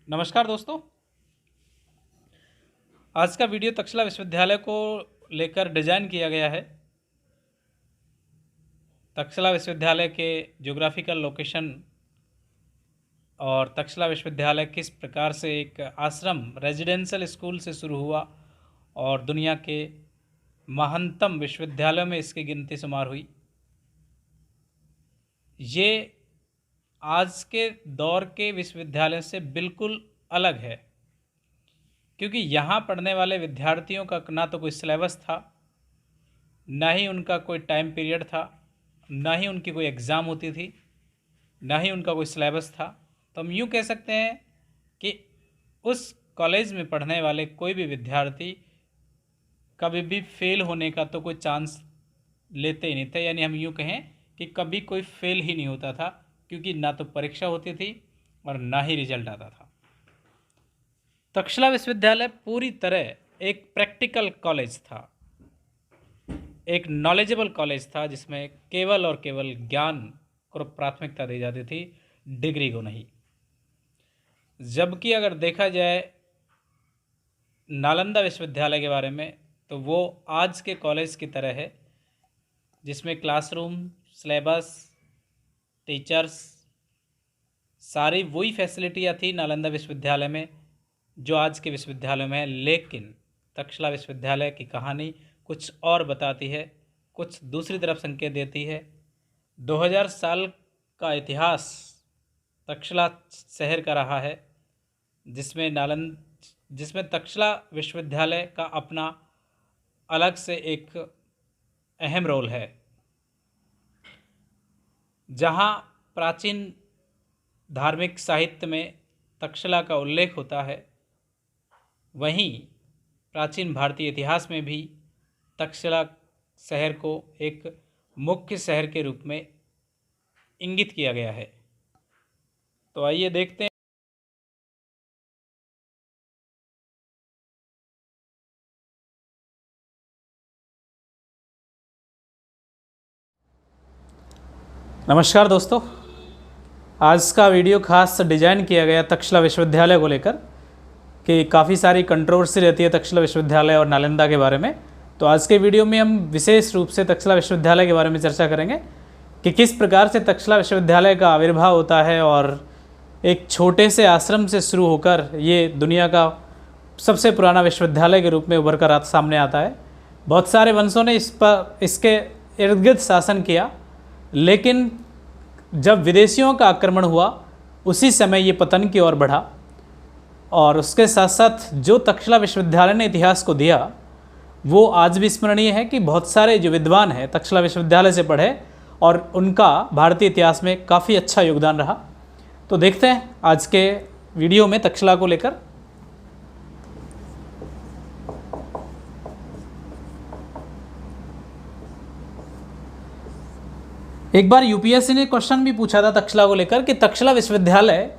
नमस्कार दोस्तों। आज का वीडियो तक्षशिला विश्वविद्यालय को लेकर डिज़ाइन किया गया है। तक्षशिला विश्वविद्यालय के ज्योग्राफिकल लोकेशन और तक्षशिला विश्वविद्यालय किस प्रकार से एक आश्रम रेजिडेंशियल स्कूल से शुरू हुआ और दुनिया के महानतम विश्वविद्यालयों में इसकी गिनती शुमार हुई। ये आज के दौर के विश्वविद्यालय से बिल्कुल अलग है, क्योंकि यहाँ पढ़ने वाले विद्यार्थियों का ना तो कोई सिलेबस था, ना ही उनका कोई टाइम पीरियड था, ना ही उनकी कोई एग्ज़ाम होती थी, ना ही उनका कोई सिलेबस था। तो हम यूँ कह सकते हैं कि उस कॉलेज में पढ़ने वाले कोई भी विद्यार्थी कभी भी फेल होने का तो कोई चांस लेते ही नहीं थे। यानी हम यूँ कहें कि कभी कोई फेल ही नहीं होता था, क्योंकि ना तो परीक्षा होती थी और ना ही रिजल्ट आता था। तक्षशिला विश्वविद्यालय पूरी तरह एक प्रैक्टिकल कॉलेज था, एक नॉलेजेबल कॉलेज था, जिसमें केवल और केवल ज्ञान को प्राथमिकता दी जाती थी, डिग्री को नहीं। जबकि अगर देखा जाए नालंदा विश्वविद्यालय के बारे में, तो वो आज के कॉलेज की तरह है, जिसमें क्लासरूम, सिलेबस, टीचर्स, सारी वही फैसिलिटियाँ थी नालंदा विश्वविद्यालय में जो आज के विश्वविद्यालय में है। लेकिन तक्षशिला विश्वविद्यालय की कहानी कुछ और बताती है, कुछ दूसरी तरफ संकेत देती है। 2000 साल का इतिहास तक्षशिला शहर का रहा है, जिसमें तक्षशिला विश्वविद्यालय का अपना अलग से एक अहम रोल है। जहाँ प्राचीन धार्मिक साहित्य में तक्षशिला का उल्लेख होता है, वहीं प्राचीन भारतीय इतिहास में भी तक्षशिला शहर को एक मुख्य शहर के रूप में इंगित किया गया है। तो आइए देखते हैं। नमस्कार दोस्तों, आज का वीडियो खास डिज़ाइन किया गया तक्षशिला विश्वविद्यालय को लेकर कि काफ़ी सारी कंट्रोवर्सी रहती है तक्षशिला विश्वविद्यालय और नालंदा के बारे में। तो आज के वीडियो में हम विशेष रूप से तक्षशिला विश्वविद्यालय के बारे में चर्चा करेंगे कि किस प्रकार से तक्षशिला विश्वविद्यालय का आविर्भाव होता है और एक छोटे से आश्रम से शुरू होकर ये दुनिया का सबसे पुराना विश्वविद्यालय के रूप में उभर कर सामने आता है। बहुत सारे वंशों ने इसके इर्द गिर्द शासन किया, लेकिन जब विदेशियों का आक्रमण हुआ उसी समय ये पतन की ओर बढ़ा। और उसके साथ साथ जो तक्षशिला विश्वविद्यालय ने इतिहास को दिया वो आज भी स्मरणीय है कि बहुत सारे जो विद्वान हैं तक्षशिला विश्वविद्यालय से पढ़े और उनका भारतीय इतिहास में काफ़ी अच्छा योगदान रहा। तो देखते हैं आज के वीडियो में तक्षशिला को लेकर। एक बार यूपीएससी ने क्वेश्चन भी पूछा था तक्षशिला को लेकर कि तक्षशिला विश्वविद्यालय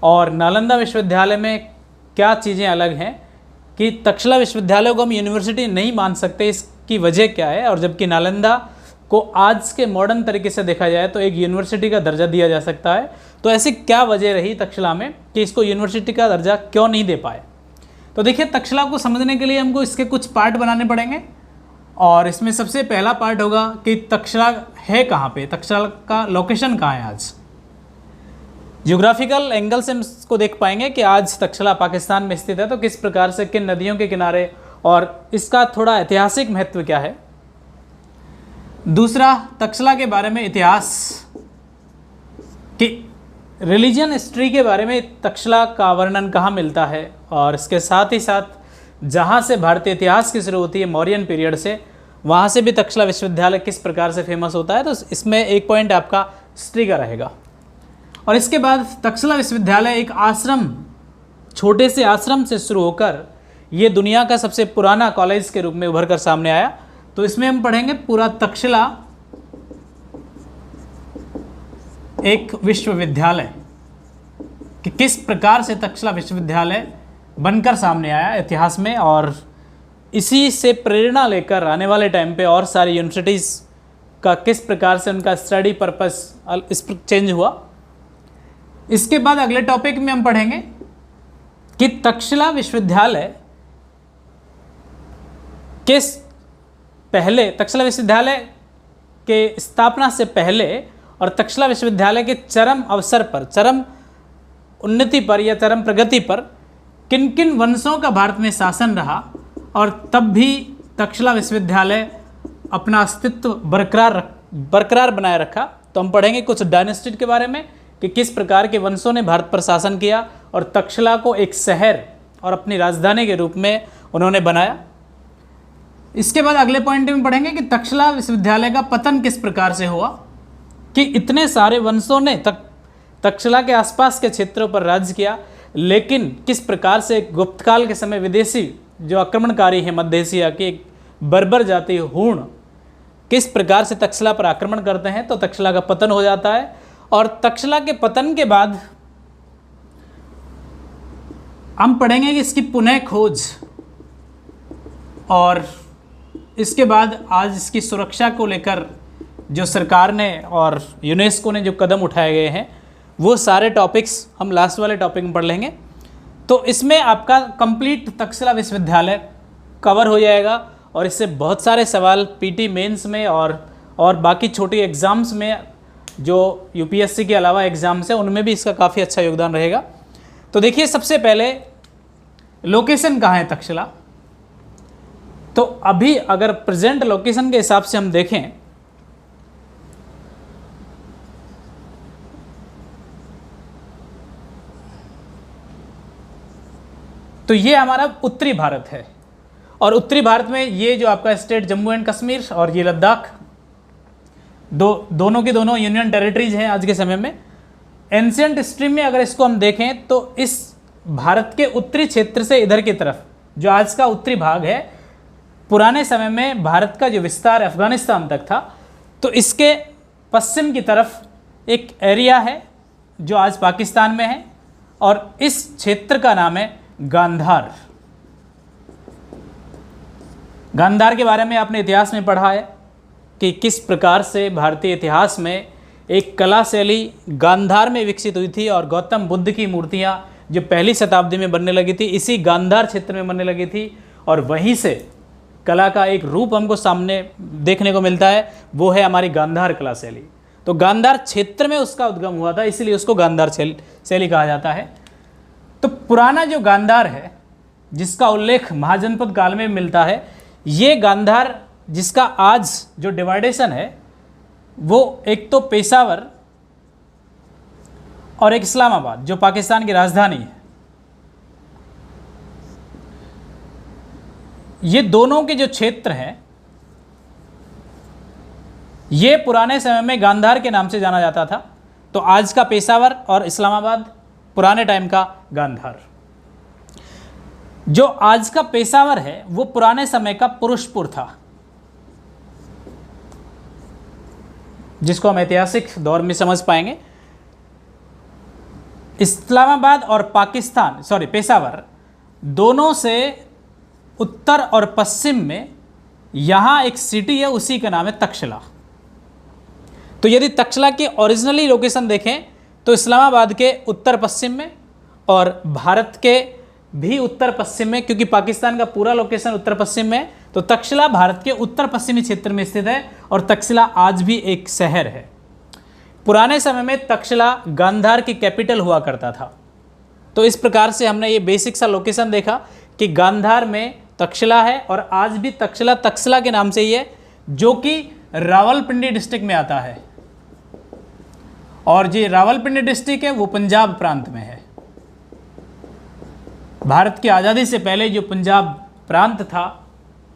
और नालंदा विश्वविद्यालय में क्या चीज़ें अलग हैं, कि तक्षशिला विश्वविद्यालय को हम यूनिवर्सिटी नहीं मान सकते, इसकी वजह क्या है, और जबकि नालंदा को आज के मॉडर्न तरीके से देखा जाए तो एक यूनिवर्सिटी का दर्जा दिया जा सकता है। तो ऐसी क्या वजह रही तक्षशिला में कि इसको यूनिवर्सिटी का दर्जा क्यों नहीं दे पाए। तो देखिए, तक्षशिला को समझने के लिए हमको इसके कुछ पार्ट बनाने पड़ेंगे। और इसमें सबसे पहला पार्ट होगा कि तक्षशिला है कहाँ पे, तक्षशिला का लोकेशन कहाँ है। आज ज्योग्राफिकल एंगल से हम इसको देख पाएंगे कि आज तक्षशिला पाकिस्तान में स्थित है, तो किस प्रकार से, किन नदियों के किनारे, और इसका थोड़ा ऐतिहासिक महत्व क्या है। दूसरा, तक्षशिला के बारे में इतिहास कि रिलीजन हिस्ट्री के बारे में तक्षशिला का वर्णन कहाँ मिलता है, और इसके साथ ही साथ जहाँ से भारतीय इतिहास की शुरू होती है मौर्यन पीरियड से, वहाँ से भी तक्षशिला विश्वविद्यालय किस प्रकार से फेमस होता है। तो इसमें एक पॉइंट आपका हिस्ट्री का रहेगा। और इसके बाद तक्षशिला विश्वविद्यालय एक आश्रम, छोटे से आश्रम से शुरू होकर ये दुनिया का सबसे पुराना कॉलेज के रूप में उभर कर सामने आया। तो इसमें हम पढ़ेंगे पूरा तक्षशिला एक विश्वविद्यालय कि किस प्रकार से तक्षशिला विश्वविद्यालय बनकर सामने आया इतिहास में, और इसी से प्रेरणा लेकर आने वाले टाइम पे और सारी यूनिवर्सिटीज़ का किस प्रकार से उनका स्टडी पर्पस इस पर चेंज हुआ। इसके बाद अगले टॉपिक में हम पढ़ेंगे कि तक्षशिला विश्वविद्यालय के पहले, तक्षशिला विश्वविद्यालय के स्थापना से पहले और तक्षशिला विश्वविद्यालय के चरम अवसर पर, चरम उन्नति पर या चरम प्रगति पर किन किन वंशों का भारत में शासन रहा और तब भी तक्षशिला विश्वविद्यालय अपना अस्तित्व बरकरार बनाए रखा। तो हम पढ़ेंगे कुछ डायनेस्टी के बारे में कि किस प्रकार के वंशों ने भारत पर शासन किया और तक्षशिला को एक शहर और अपनी राजधानी के रूप में उन्होंने बनाया। इसके बाद अगले पॉइंट में पढ़ेंगे कि तक्षशिला विश्वविद्यालय का पतन किस प्रकार से हुआ, कि इतने सारे वंशों ने तक्षशिला के आसपास के क्षेत्रों पर राज्य किया, लेकिन किस प्रकार से गुप्तकाल के समय विदेशी जो आक्रमणकारी हैं मध्य एशिया के बर्बर जाति हूण किस प्रकार से तक्षशिला पर आक्रमण करते हैं, तो तक्षशिला का पतन हो जाता है। और तक्षशिला के पतन के बाद हम पढ़ेंगे कि इसकी पुनः खोज और इसके बाद आज इसकी सुरक्षा को लेकर जो सरकार ने और यूनेस्को ने जो कदम उठाए गए हैं वो सारे टॉपिक्स हम लास्ट वाले टॉपिक में पढ़ लेंगे। तो इसमें आपका कंप्लीट तक्षशिला विश्वविद्यालय कवर हो जाएगा और इससे बहुत सारे सवाल पीटी मेंस में और बाकी छोटी एग्ज़ाम्स में जो यूपीएससी के अलावा एग्ज़ाम्स है उनमें भी इसका काफ़ी अच्छा योगदान रहेगा। तो देखिए सबसे पहले लोकेशन कहाँ है तक्षशिला। तो अभी अगर प्रेजेंट लोकेशन के हिसाब से हम देखें तो ये हमारा उत्तरी भारत है और उत्तरी भारत में ये जो आपका स्टेट जम्मू एंड कश्मीर और ये लद्दाख दोनों की दोनों यूनियन टेरिटरीज हैं आज के समय में। एंशियंट हिस्ट्री में अगर इसको हम देखें तो इस भारत के उत्तरी क्षेत्र से इधर की तरफ जो आज का उत्तरी भाग है, पुराने समय में भारत का जो विस्तार अफगानिस्तान तक था, तो इसके पश्चिम की तरफ एक एरिया है जो आज पाकिस्तान में है और इस क्षेत्र का नाम है गांधार। गांधार के बारे में आपने इतिहास में पढ़ा है कि किस प्रकार से भारतीय इतिहास में एक कला शैली गांधार में विकसित हुई थी और गौतम बुद्ध की मूर्तियाँ जो पहली शताब्दी में बनने लगी थी इसी गांधार क्षेत्र में बनने लगी थी और वहीं से कला का एक रूप हमको सामने देखने को मिलता है, वो है हमारी गांधार कला शैली। तो गांधार क्षेत्र में उसका उद्गम हुआ था, इसलिए उसको गांधार शैली कहा जाता है। तो पुराना जो गांधार है जिसका उल्लेख महाजनपद काल में मिलता है, ये गांधार जिसका आज जो डिवाइडेशन है वो एक तो पेशावर और एक इस्लामाबाद जो पाकिस्तान की राजधानी है, ये दोनों के जो क्षेत्र हैं ये पुराने समय में गांधार के नाम से जाना जाता था। तो आज का पेशावर और इस्लामाबाद, पुराने टाइम का गांधार। जो आज का पेशावर है वो पुराने समय का पुरुषपुर था, जिसको हम ऐतिहासिक दौर में समझ पाएंगे। इस्लामाबाद और पेशावर दोनों से उत्तर और पश्चिम में यहाँ एक सिटी है, उसी का नाम है तक्षशिला। तो यदि तक्षशिला की ओरिजिनली लोकेशन देखें तो इस्लामाबाद के उत्तर पश्चिम में और भारत के भी उत्तर पश्चिम में, क्योंकि पाकिस्तान का पूरा लोकेशन उत्तर पश्चिम में है, तो तक्षशिला भारत के उत्तर पश्चिमी क्षेत्र में स्थित है और तक्षशिला आज भी एक शहर है। पुराने समय में तक्षशिला गांधार की कैपिटल हुआ करता था। तो इस प्रकार से हमने ये बेसिक सा लोकेशन देखा कि गांधार में तक्षशिला है और आज भी तक्षशिला के नाम से ही है, जो कि रावलपिंडी डिस्ट्रिक्ट में आता है और जो रावलपिंडी डिस्ट्रिक्ट है वो पंजाब प्रांत में है। भारत की आज़ादी से पहले जो पंजाब प्रांत था,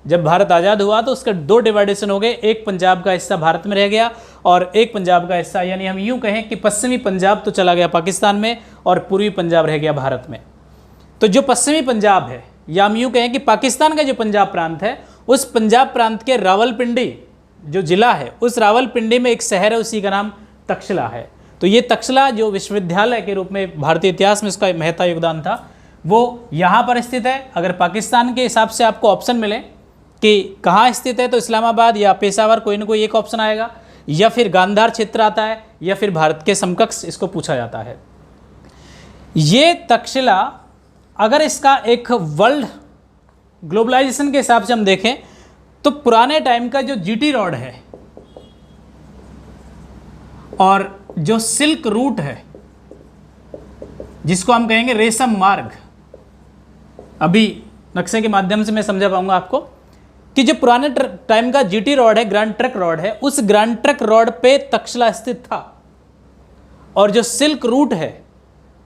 जब भारत आज़ाद हुआ तो उसके दो डिवाइडेशन हो गए, एक पंजाब का हिस्सा भारत में रह गया और एक पंजाब का हिस्सा, यानी हम यूँ कहें कि पश्चिमी पंजाब तो चला गया पाकिस्तान में और पूर्वी पंजाब रह गया भारत में। तो जो पश्चिमी पंजाब है, या हम यूँ कहें कि पाकिस्तान का जो पंजाब प्रांत है, उस पंजाब प्रांत के रावलपिंडी जो ज़िला है, उस रावलपिंडी में एक शहर है, उसी का नाम तक्षशिला है। तो ये तक्षशिला जो विश्वविद्यालय के रूप में भारतीय इतिहास में इसका महत्ता योगदान था, वो यहाँ पर स्थित है। अगर पाकिस्तान के हिसाब से आपको ऑप्शन मिले कि कहाँ स्थित है, तो इस्लामाबाद या पेशावर कोई ना कोई एक ऑप्शन आएगा, या फिर गांधार क्षेत्र आता है, या फिर भारत के समकक्ष इसको पूछा जाता है। ये तक्षशिला अगर इसका एक वर्ल्ड ग्लोबलाइजेशन के हिसाब से हम देखें तो पुराने टाइम का जो जीटी रॉड है और जो सिल्क रूट है, जिसको हम कहेंगे रेशम मार्ग, अभी नक्शे के माध्यम से मैं समझा पाऊंगा आपको कि जो पुराने टाइम का जीटी रॉड है, ग्रैंड ट्रक रॉड है, उस ग्रैंड ट्रक रॉड पे तक्षशिला स्थित था। और जो सिल्क रूट है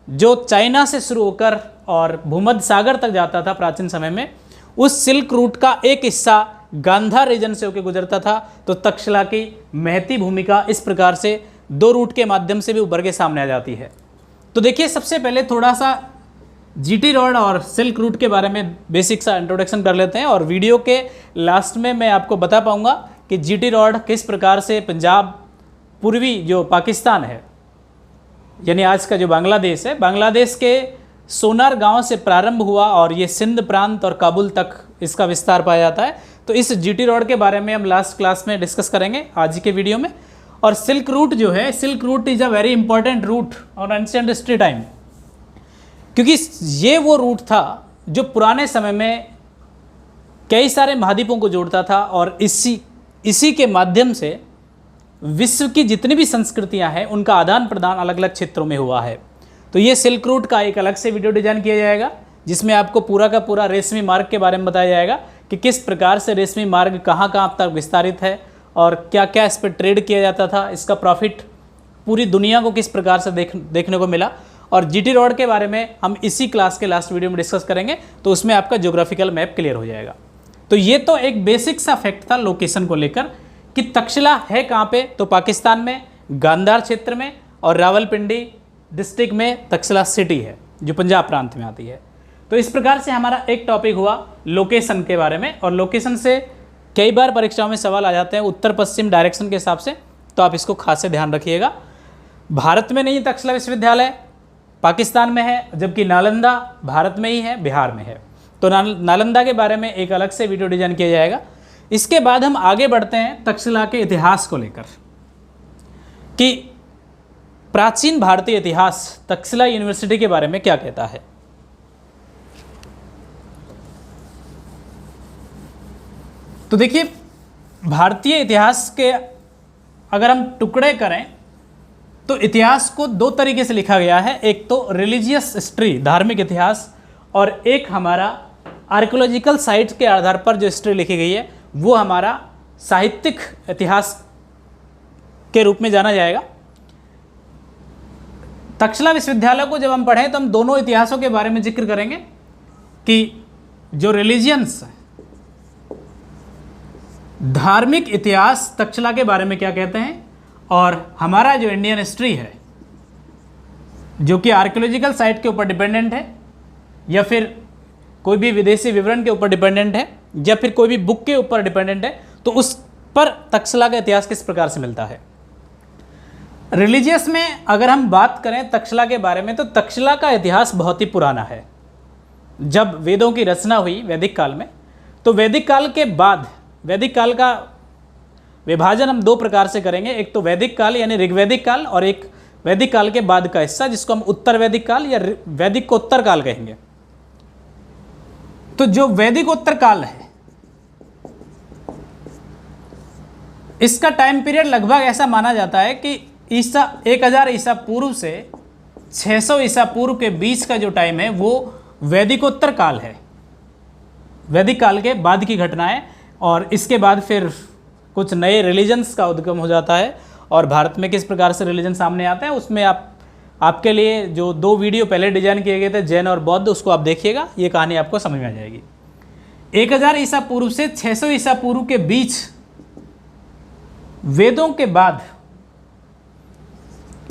जो चाइना से शुरू होकर और भूमध्य सागर तक जाता था प्राचीन समय में, उस सिल्क रूट का एक हिस्सा गांधार रीजन से होकर गुजरता था। तो तक्षशिला की महती भूमिका इस प्रकार से दो रूट के माध्यम से भी उभर के सामने आ जाती है। तो देखिए, सबसे पहले थोड़ा सा जीटी रॉड और सिल्क रूट के बारे में बेसिक सा इंट्रोडक्शन कर लेते हैं, और वीडियो के लास्ट में मैं आपको बता पाऊंगा कि जीटी रॉड किस प्रकार से पंजाब, पूर्वी जो पाकिस्तान है यानी आज का जो बांग्लादेश है, बांग्लादेश के सोनार गांव से प्रारंभ हुआ और ये सिंध प्रांत और काबुल तक इसका विस्तार पाया जाता है। तो इस जीटी रॉड के बारे में हम लास्ट क्लास में डिस्कस करेंगे आज के वीडियो में। और सिल्क रूट जो है, silk route is a very important route on ancient history time, क्योंकि ये वो रूट था जो पुराने समय में कई सारे महाद्वीपों को जोड़ता था और इसी के माध्यम से विश्व की जितनी भी संस्कृतियां हैं उनका आदान प्रदान अलग अलग क्षेत्रों में हुआ है। तो ये सिल्क रूट का एक अलग से वीडियो डिजाइन किया जाएगा, जिसमें आपको पूरा का पूरा रेशमी मार्ग के बारे में बताया जाएगा कि किस प्रकार से रेशमी मार्ग कहाँ कहाँ तक विस्तारित है और क्या क्या इस पर ट्रेड किया जाता था, इसका प्रॉफिट पूरी दुनिया को किस प्रकार से देखने को मिला। और जीटी रॉड के बारे में हम इसी क्लास के लास्ट वीडियो में डिस्कस करेंगे, तो उसमें आपका ज्योग्राफिकल मैप क्लियर हो जाएगा। तो ये तो एक बेसिक सा फैक्ट था लोकेशन को लेकर कि तक्षशिला है कहाँ पे, तो पाकिस्तान में गांधार क्षेत्र में, और रावलपिंडी डिस्ट्रिक्ट में तक्षशिला सिटी है जो पंजाब प्रांत में आती है। तो इस प्रकार से हमारा एक टॉपिक हुआ लोकेशन के बारे में, और लोकेशन से कई बार परीक्षाओं में सवाल आ जाते हैं उत्तर पश्चिम डायरेक्शन के हिसाब से, तो आप इसको खास से ध्यान रखिएगा। भारत में नहीं तक्षशिला विश्वविद्यालय, पाकिस्तान में है, जबकि नालंदा भारत में ही है, बिहार में है। तो नालंदा के बारे में एक अलग से वीडियो डिजाइन किया जाएगा। इसके बाद हम आगे बढ़ते हैं तक्षशिला के इतिहास को लेकर कि प्राचीन भारतीय इतिहास तक्षशिला यूनिवर्सिटी के बारे में क्या कहता है। तो देखिए, भारतीय इतिहास के अगर हम टुकड़े करें तो इतिहास को दो तरीके से लिखा गया है, एक तो रिलीजियस हिस्ट्री धार्मिक इतिहास, और एक हमारा आर्कियोलॉजिकल साइट्स के आधार पर जो हिस्ट्री लिखी गई है वो हमारा साहित्यिक इतिहास के रूप में जाना जाएगा। तक्षशिला विश्वविद्यालय को जब हम पढ़ें तो हम दोनों इतिहासों के बारे में जिक्र करेंगे कि जो रिलीजियंस धार्मिक इतिहास तक्षशिला के बारे में क्या कहते हैं, और हमारा जो इंडियन हिस्ट्री है जो कि आर्कियोलॉजिकल साइट के ऊपर डिपेंडेंट है, या फिर कोई भी विदेशी विवरण के ऊपर डिपेंडेंट है, या फिर कोई भी बुक के ऊपर डिपेंडेंट है, तो उस पर तक्षशिला का इतिहास किस प्रकार से मिलता है। रिलीजियस में अगर हम बात करें तक्षशिला के बारे में, तो तक्षशिला का इतिहास बहुत ही पुराना है। जब वेदों की रचना हुई वैदिक काल में, तो वैदिक काल के बाद, वैदिक काल का विभाजन हम दो प्रकार से करेंगे, एक तो वैदिक काल यानी ऋग्वैदिक काल, और एक वैदिक काल के बाद का हिस्सा जिसको हम उत्तर वैदिक काल या वैदिक को उत्तर काल कहेंगे। तो जो वैदिक उत्तर काल है इसका टाइम पीरियड लगभग ऐसा माना जाता है कि 1000 ईसा पूर्व से 600 ईसा पूर्व के बीच का जो टाइम है वो वैदिकोत्तर काल है, वैदिक काल के बाद की घटनाएं। और इसके बाद फिर कुछ नए रिलीजन्स का उद्गम हो जाता है, और भारत में किस प्रकार से रिलीजन सामने आते हैं उसमें आपके लिए जो दो वीडियो पहले डिजाइन किए गए थे जैन और बौद्ध, उसको आप देखिएगा, ये कहानी आपको समझ में आ जाएगी। 1000 ईसा पूर्व से 600 ईसा पूर्व के बीच वेदों के बाद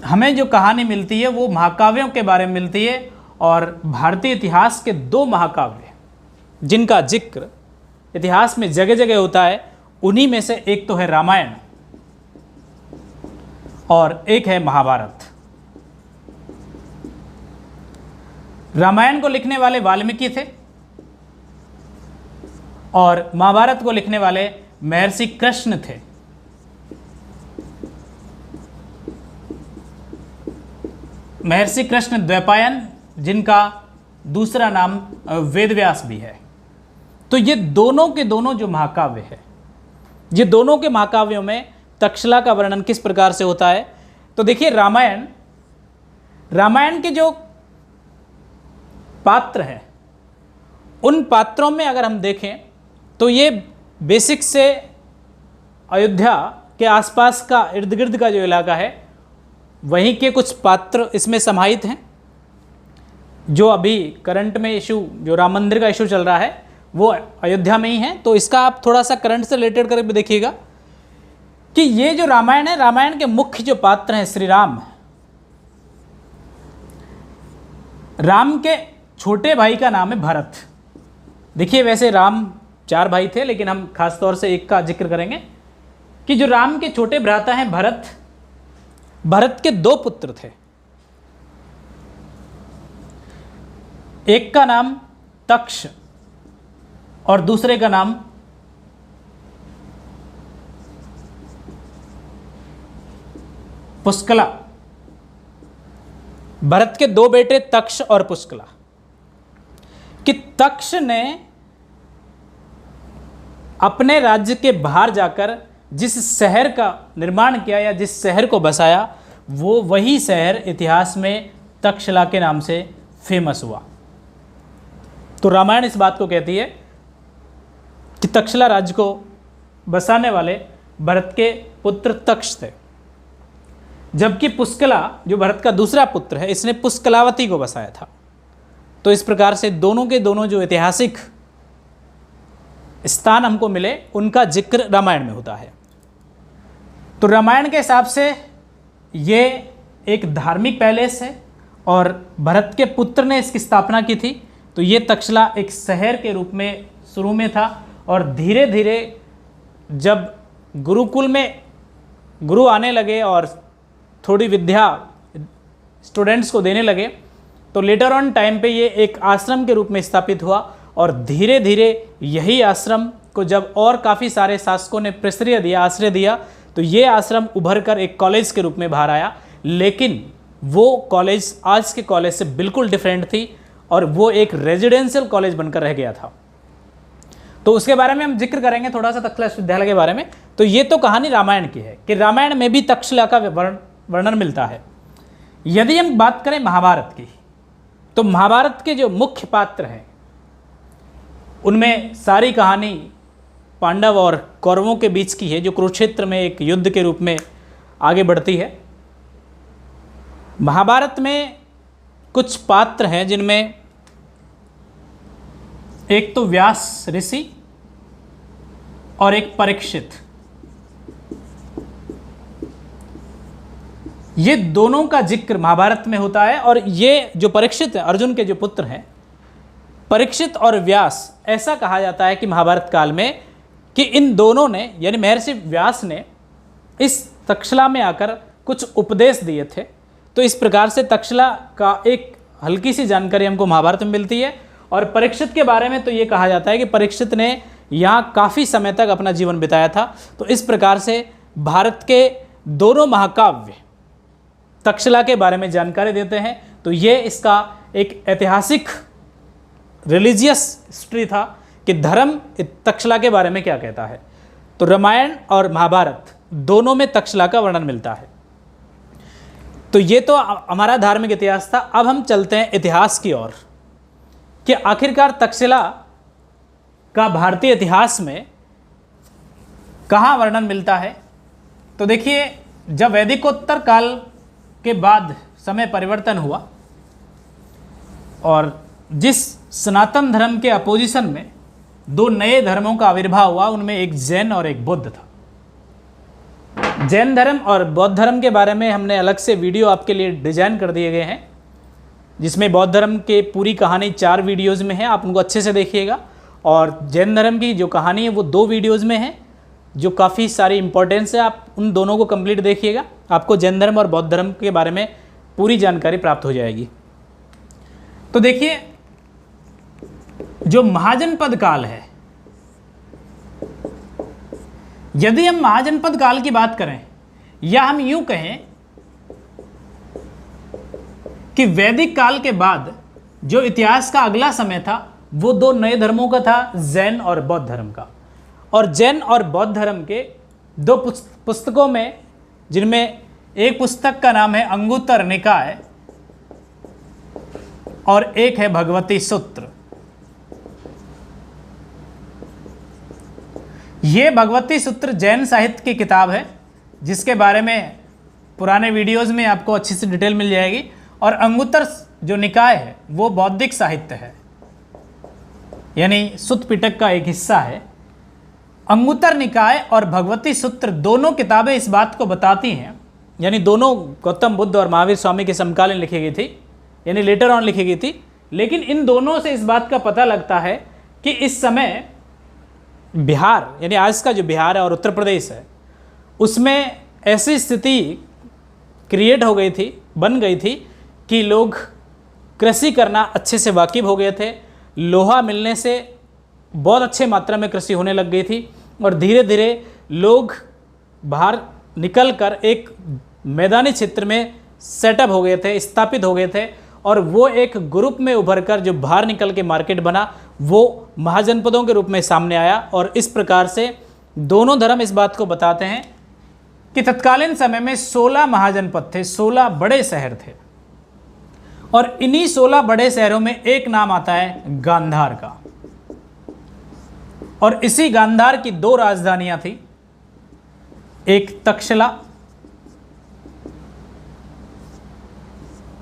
हमें जो कहानी मिलती है वो महाकाव्यों के बारे में मिलती है, और भारतीय इतिहास के दो महाकाव्य जिनका जिक्र इतिहास में जगह जगह होता है, उन्हीं में से एक तो है रामायण और एक है महाभारत। रामायण को लिखने वाले वाल्मीकि थे और महाभारत को लिखने वाले महर्षि कृष्ण थे। महर्षि कृष्ण द्वैपायन, जिनका दूसरा नाम वेदव्यास भी है। तो ये दोनों के दोनों जो महाकाव्य है, ये दोनों के महाकाव्यों में तक्षशिला का वर्णन किस प्रकार से होता है। तो देखिए रामायण के जो पात्र हैं, उन पात्रों में अगर हम देखें तो ये बेसिक से अयोध्या के आसपास का इर्द गिर्द का जो इलाका है, वहीं के कुछ पात्र इसमें समाहित हैं। जो अभी करंट में इशू, जो राम मंदिर का इशू चल रहा है, वो अयोध्या में ही है। तो इसका आप थोड़ा सा करंट से रिलेटेड करके देखिएगा कि ये जो रामायण है, रामायण के मुख्य जो पात्र हैं श्री राम, राम के छोटे भाई का नाम है भरत। देखिए वैसे राम 4 भाई थे, लेकिन हम खास तौर से एक का जिक्र करेंगे कि जो राम के छोटे भ्राता हैं भरत, भरत के 2 पुत्र थे। एक का नाम तक्ष और दूसरे का नाम पुष्कला। भरत के 2 बेटे तक्ष और पुष्कला। कि तक्ष ने अपने राज्य के बाहर जाकर जिस शहर का निर्माण किया या जिस शहर को बसाया, वो वही शहर इतिहास में तक्षशिला के नाम से फेमस हुआ। तो रामायण इस बात को कहती है कि तक्षशिला राज्य को बसाने वाले भरत के पुत्र तक्ष थे, जबकि पुष्कला जो भरत का दूसरा पुत्र है, इसने पुष्कलावती को बसाया था। तो इस प्रकार से दोनों के दोनों जो ऐतिहासिक स्थान हमको मिले, उनका जिक्र रामायण में होता है। तो रामायण के हिसाब से ये एक धार्मिक पैलेस है और भरत के पुत्र ने इसकी स्थापना की थी। तो ये तक्षशिला एक शहर के रूप में शुरू में था और धीरे धीरे जब गुरुकुल में गुरु आने लगे और थोड़ी विद्या स्टूडेंट्स को देने लगे, तो लेटर ऑन टाइम पे ये एक आश्रम के रूप में स्थापित हुआ और धीरे धीरे यही आश्रम को जब और काफ़ी सारे शासकों ने प्रश्रय दिया, आश्रय दिया, तो ये आश्रम उभर कर एक कॉलेज के रूप में बाहर आया। लेकिन वो कॉलेज आज के कॉलेज से बिल्कुल डिफरेंट थी और वो एक रेजिडेंशियल कॉलेज बनकर रह गया था। तो उसके बारे में हम जिक्र करेंगे थोड़ा सा तक्षशिला विश्वविद्यालय के बारे में। तो ये तो कहानी रामायण की है कि रामायण में भी तक्षशिला का वर्णन मिलता है। यदि हम बात करें महाभारत की, तो महाभारत के जो मुख्य पात्र हैं, उनमें सारी कहानी पांडव और कौरवों के बीच की है, जो कुरुक्षेत्र में एक युद्ध के रूप में आगे बढ़ती है। महाभारत में कुछ पात्र हैं जिनमें एक तो व्यास ऋषि और एक परीक्षित। ये दोनों का जिक्र महाभारत में होता है। और ये जो परीक्षित है, अर्जुन के जो पुत्र हैं, परीक्षित और व्यास, ऐसा कहा जाता है कि महाभारत काल में कि इन दोनों ने, यानी महर्षि व्यास ने इस तक्षशिला में आकर कुछ उपदेश दिए थे। तो इस प्रकार से तक्षशिला का एक हल्की सी जानकारी हमको महाभारत में मिलती है। और परीक्षित के बारे में तो ये कहा जाता है कि परीक्षित ने यहाँ काफ़ी समय तक अपना जीवन बिताया था। तो इस प्रकार से भारत के दोनों महाकाव्य तक्षशिला के बारे में जानकारी देते हैं। तो ये इसका एक ऐतिहासिक रिलीजियस हिस्ट्री था कि धर्म तक्षशिला के बारे में क्या कहता है। तो रामायण और महाभारत दोनों में तक्षशिला का वर्णन मिलता है। तो ये तो हमारा धार्मिक इतिहास था। अब हम चलते हैं इतिहास की ओर कि आखिरकार तक्षशिला का भारतीय इतिहास में कहाँ वर्णन मिलता है। तो देखिए, जब वैदिकोत्तर काल के बाद समय परिवर्तन हुआ और जिस सनातन धर्म के अपोजिशन में 2 नए धर्मों का आविर्भाव हुआ, उनमें एक जैन और एक बौद्ध था। जैन धर्म और बौद्ध धर्म के बारे में हमने अलग से वीडियो आपके लिए डिजाइन कर दिए गए हैं, जिसमें बौद्ध धर्म के पूरी कहानी 4 वीडियोज़ में है, आप उनको अच्छे से देखिएगा। और जैन धर्म की जो कहानी है वो 2 वीडियोज़ में है, जो काफ़ी सारी इंपॉर्टेंस है। आप उन दोनों को कंप्लीट देखिएगा, आपको जैन धर्म और बौद्ध धर्म के बारे में पूरी जानकारी प्राप्त हो जाएगी। तो देखिए, जो महाजनपद काल है, यदि हम महाजनपद काल की बात करें या हम यूं कहें कि वैदिक काल के बाद जो इतिहास का अगला समय था वो दो नए धर्मों का था, जैन और बौद्ध धर्म का। और जैन और बौद्ध धर्म के दो पुस्तकों में, जिनमें एक पुस्तक का नाम है अंगुत्तर निकाय और एक है भगवती सूत्र। ये भगवती सूत्र जैन साहित्य की किताब है, जिसके बारे में पुराने वीडियोस में आपको अच्छी सी डिटेल मिल जाएगी। और अंगुत्तर जो निकाय है वो बौद्धिक साहित्य है, यानी सुत्त पिटक का एक हिस्सा है। अंगुत्तर निकाय और भगवती सूत्र दोनों किताबें इस बात को बताती हैं, यानी दोनों गौतम बुद्ध और महावीर स्वामी के समकालीन लिखी गई थी, यानी लेटर ऑन लिखी गई थी। लेकिन इन दोनों से इस बात का पता लगता है कि इस समय बिहार, यानी आज का जो बिहार है और उत्तर प्रदेश है, उसमें ऐसी स्थिति क्रिएट हो गई थी, बन गई थी कि लोग कृषि करना अच्छे से वाकिफ हो गए थे। लोहा मिलने से बहुत अच्छे मात्रा में कृषि होने लग गई थी और धीरे धीरे लोग बाहर निकलकर एक मैदानी क्षेत्र में सेटअप हो गए थे, स्थापित हो गए थे। और वो एक ग्रुप में उभर कर जो बाहर निकल के मार्केट बना वो महाजनपदों के रूप में सामने आया। और इस प्रकार से दोनों धर्म इस बात को बताते हैं कि तत्कालीन समय में 16 महाजनपद थे, 16 बड़े शहर थे। और इन्हीं 16 बड़े शहरों में एक नाम आता है गांधार का। और इसी गांधार की दो राजधानियां थी, एक तक्षशिला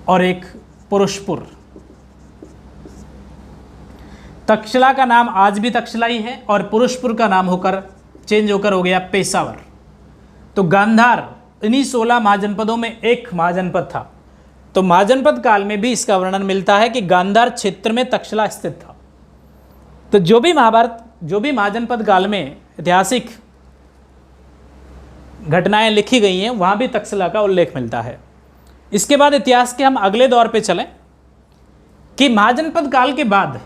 और एक पुरुषपुर। तक्षशिला का नाम आज भी तक्षशिला ही है और पुरुषपुर का नाम होकर चेंज होकर हो गया पेशावर। तो गांधार इन्हीं 16 महाजनपदों में एक महाजनपद था। तो महाजनपद काल में भी इसका वर्णन मिलता है कि गांधार क्षेत्र में तक्षशिला स्थित था। तो जो भी महाभारत, जो भी महाजनपद काल में ऐतिहासिक घटनाएं लिखी गई हैं, वहां भी तक्षशिला का उल्लेख मिलता है। इसके बाद इतिहास के हम अगले दौर पे चलें कि महाजनपद काल के बाद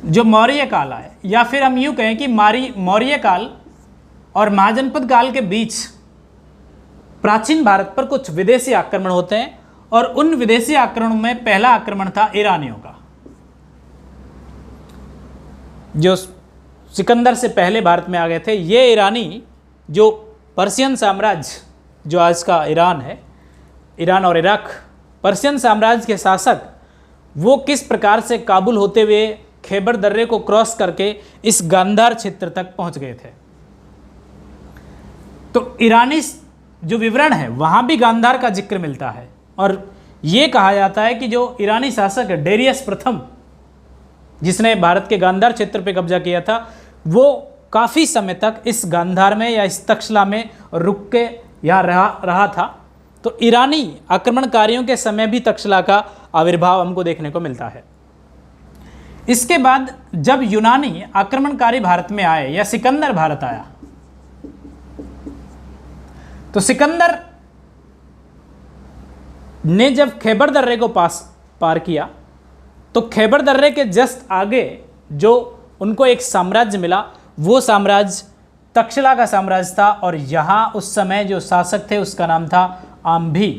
जो मौर्य काल आए, या फिर हम यूं कहें कि मौर्य काल और महाजनपद काल के बीच प्राचीन भारत पर कुछ विदेशी आक्रमण होते हैं। और उन विदेशी आक्रमणों में पहला आक्रमण था ईरानियों का, जो सिकंदर से पहले भारत में आ गए थे। ये ईरानी जो पर्शियन साम्राज्य, जो आज का ईरान है, ईरान और इराक, पर्शियन साम्राज्य के शासक वो किस प्रकार से काबुल होते हुए खैबर दर्रे को क्रॉस करके इस गांधार क्षेत्र तक पहुंच गए थे। तो ईरानी जो विवरण है वहां भी गांधार का जिक्र मिलता है। और ये कहा जाता है कि जो ईरानी शासक है डेरियस प्रथम, जिसने भारत के गांधार क्षेत्र पर कब्जा किया था, वो काफ़ी समय तक इस गांधार में या इस तक्षशिला में रुक के यहाँ रहा था। तो ईरानी आक्रमणकारियों के समय भी तक्षशिला का आविर्भाव हमको देखने को मिलता है। इसके बाद जब यूनानी आक्रमणकारी भारत में आए या सिकंदर भारत आया, तो सिकंदर ने जब खैबर दर्रे को पार किया, तो खैबर दर्रे के जस्ट आगे जो उनको एक साम्राज्य मिला, वो साम्राज्य तक्षशिला का साम्राज्य था। और यहाँ उस समय जो शासक थे उसका नाम था आम्भी।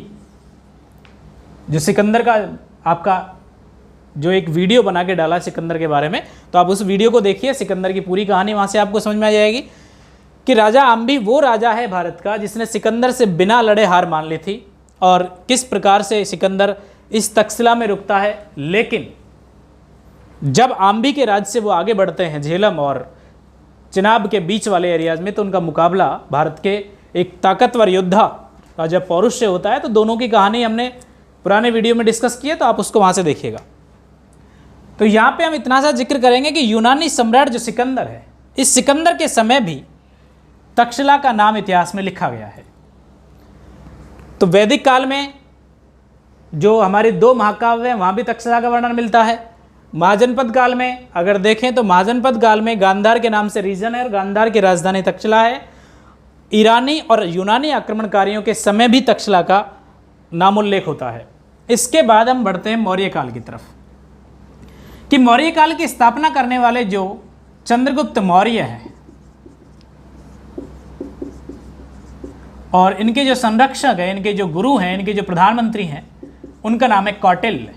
जो सिकंदर का आपका जो एक वीडियो बना के डाला सिकंदर के बारे में, तो आप उस वीडियो को देखिए, सिकंदर की पूरी कहानी वहाँ से आपको समझ में आ जाएगी कि राजा आम्भी वो राजा है भारत का जिसने सिकंदर से बिना लड़े हार मान ली थी। और किस प्रकार से सिकंदर इस तक्षशिला में रुकता है। लेकिन जब आम्भी के राज्य से वो आगे बढ़ते हैं झेलम और चिनाब के बीच वाले एरियाज में, तो उनका मुकाबला भारत के एक ताकतवर योद्धा राजा पौरुष से होता है। तो दोनों की कहानी हमने पुराने वीडियो में डिस्कस की है, तो आप उसको वहाँ से देखिएगा। तो यहाँ पे हम इतना सा जिक्र करेंगे कि यूनानी सम्राट जो सिकंदर है, इस सिकंदर के समय भी तक्षशिला का नाम इतिहास में लिखा गया है। तो वैदिक काल में जो हमारे दो महाकाव्य हैं वहाँ भी तक्षशिला का वर्णन मिलता है। महाजनपद काल में अगर देखें तो महाजनपद काल में गांधार के नाम से रीजन है और गांधार की राजधानी तक्षशिला है। ईरानी और यूनानी आक्रमणकारियों के समय भी तक्षशिला का नामोल्लेख होता है। इसके बाद हम बढ़ते हैं मौर्य काल की तरफ कि मौर्य काल की स्थापना करने वाले जो चंद्रगुप्त मौर्य हैं और इनके जो संरक्षक हैं, इनके जो गुरु हैं, इनके जो प्रधानमंत्री हैं, उनका नाम है कौटिल्य।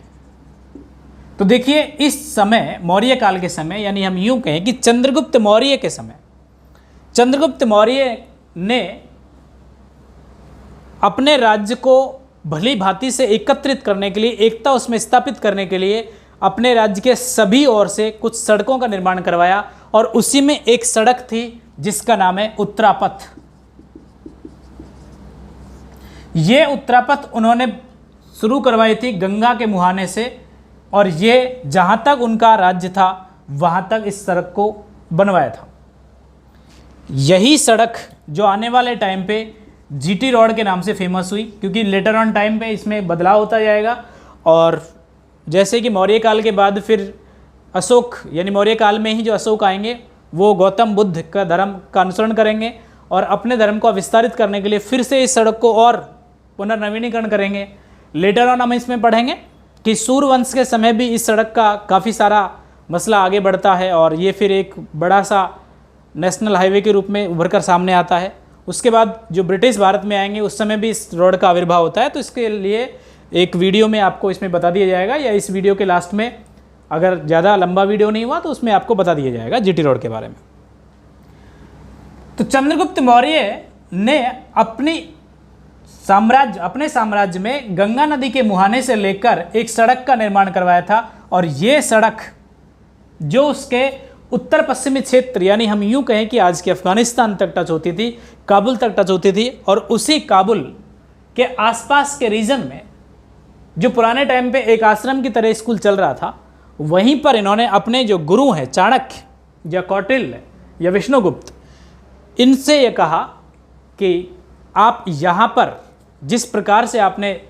तो देखिए इस समय मौर्य काल के समय, यानी हम यूं कहें कि चंद्रगुप्त मौर्य के समय, चंद्रगुप्त मौर्य ने अपने राज्य को भली भांति से एकत्रित करने के लिए, एकता उसमें स्थापित करने के लिए अपने राज्य के सभी ओर से कुछ सड़कों का निर्माण करवाया, और उसी में एक सड़क थी जिसका नाम है उत्तरापथ। ये उत्तरापथ उन्होंने शुरू करवाई थी गंगा के मुहाने से, और ये जहां तक उनका राज्य था वहां तक इस सड़क को बनवाया था। यही सड़क जो आने वाले टाइम पे जीटी रोड के नाम से फेमस हुई, क्योंकि लेटर ऑन टाइम पे इसमें बदलाव होता जाएगा। और जैसे कि मौर्य काल के बाद फिर अशोक, यानी मौर्य काल में ही जो अशोक आएंगे वो गौतम बुद्ध का धर्म का अनुसरण करेंगे और अपने धर्म को विस्तारित करने के लिए फिर से इस सड़क को और पुनर्नवीनीकरण करेंगे। लेटर ऑन हम इसमें पढ़ेंगे कि सूर्यवंश के समय भी इस सड़क का काफ़ी सारा मसला आगे बढ़ता है, और ये फिर एक बड़ा सा नेशनल हाईवे के रूप में उभर कर सामने आता है। उसके बाद जो ब्रिटिश भारत में आएंगे उस समय भी इस रोड का आविर्भाव होता है। तो इसके लिए एक वीडियो में आपको इसमें बता दिया जाएगा, या इस वीडियो के लास्ट में, अगर ज़्यादा लंबा वीडियो नहीं हुआ तो उसमें आपको बता दिया जाएगा जीटी रोड के बारे में। तो चंद्रगुप्त मौर्य ने अपने साम्राज्य में गंगा नदी के मुहाने से लेकर एक सड़क का निर्माण करवाया था, और ये सड़क जो उसके उत्तर पश्चिमी क्षेत्र, यानी हम यूं कहें कि आज के अफगानिस्तान तक टच होती थी, काबुल तक टच होती थी, और उसी काबुल के आसपास के रीजन में जो पुराने टाइम पे एक आश्रम की तरह स्कूल चल रहा था, वहीं पर इन्होंने अपने जो गुरु हैं चाणक्य या कौटिल्य या विष्णुगुप्त, इनसे ये कहा कि आप यहाँ पर जिस प्रकार से आपने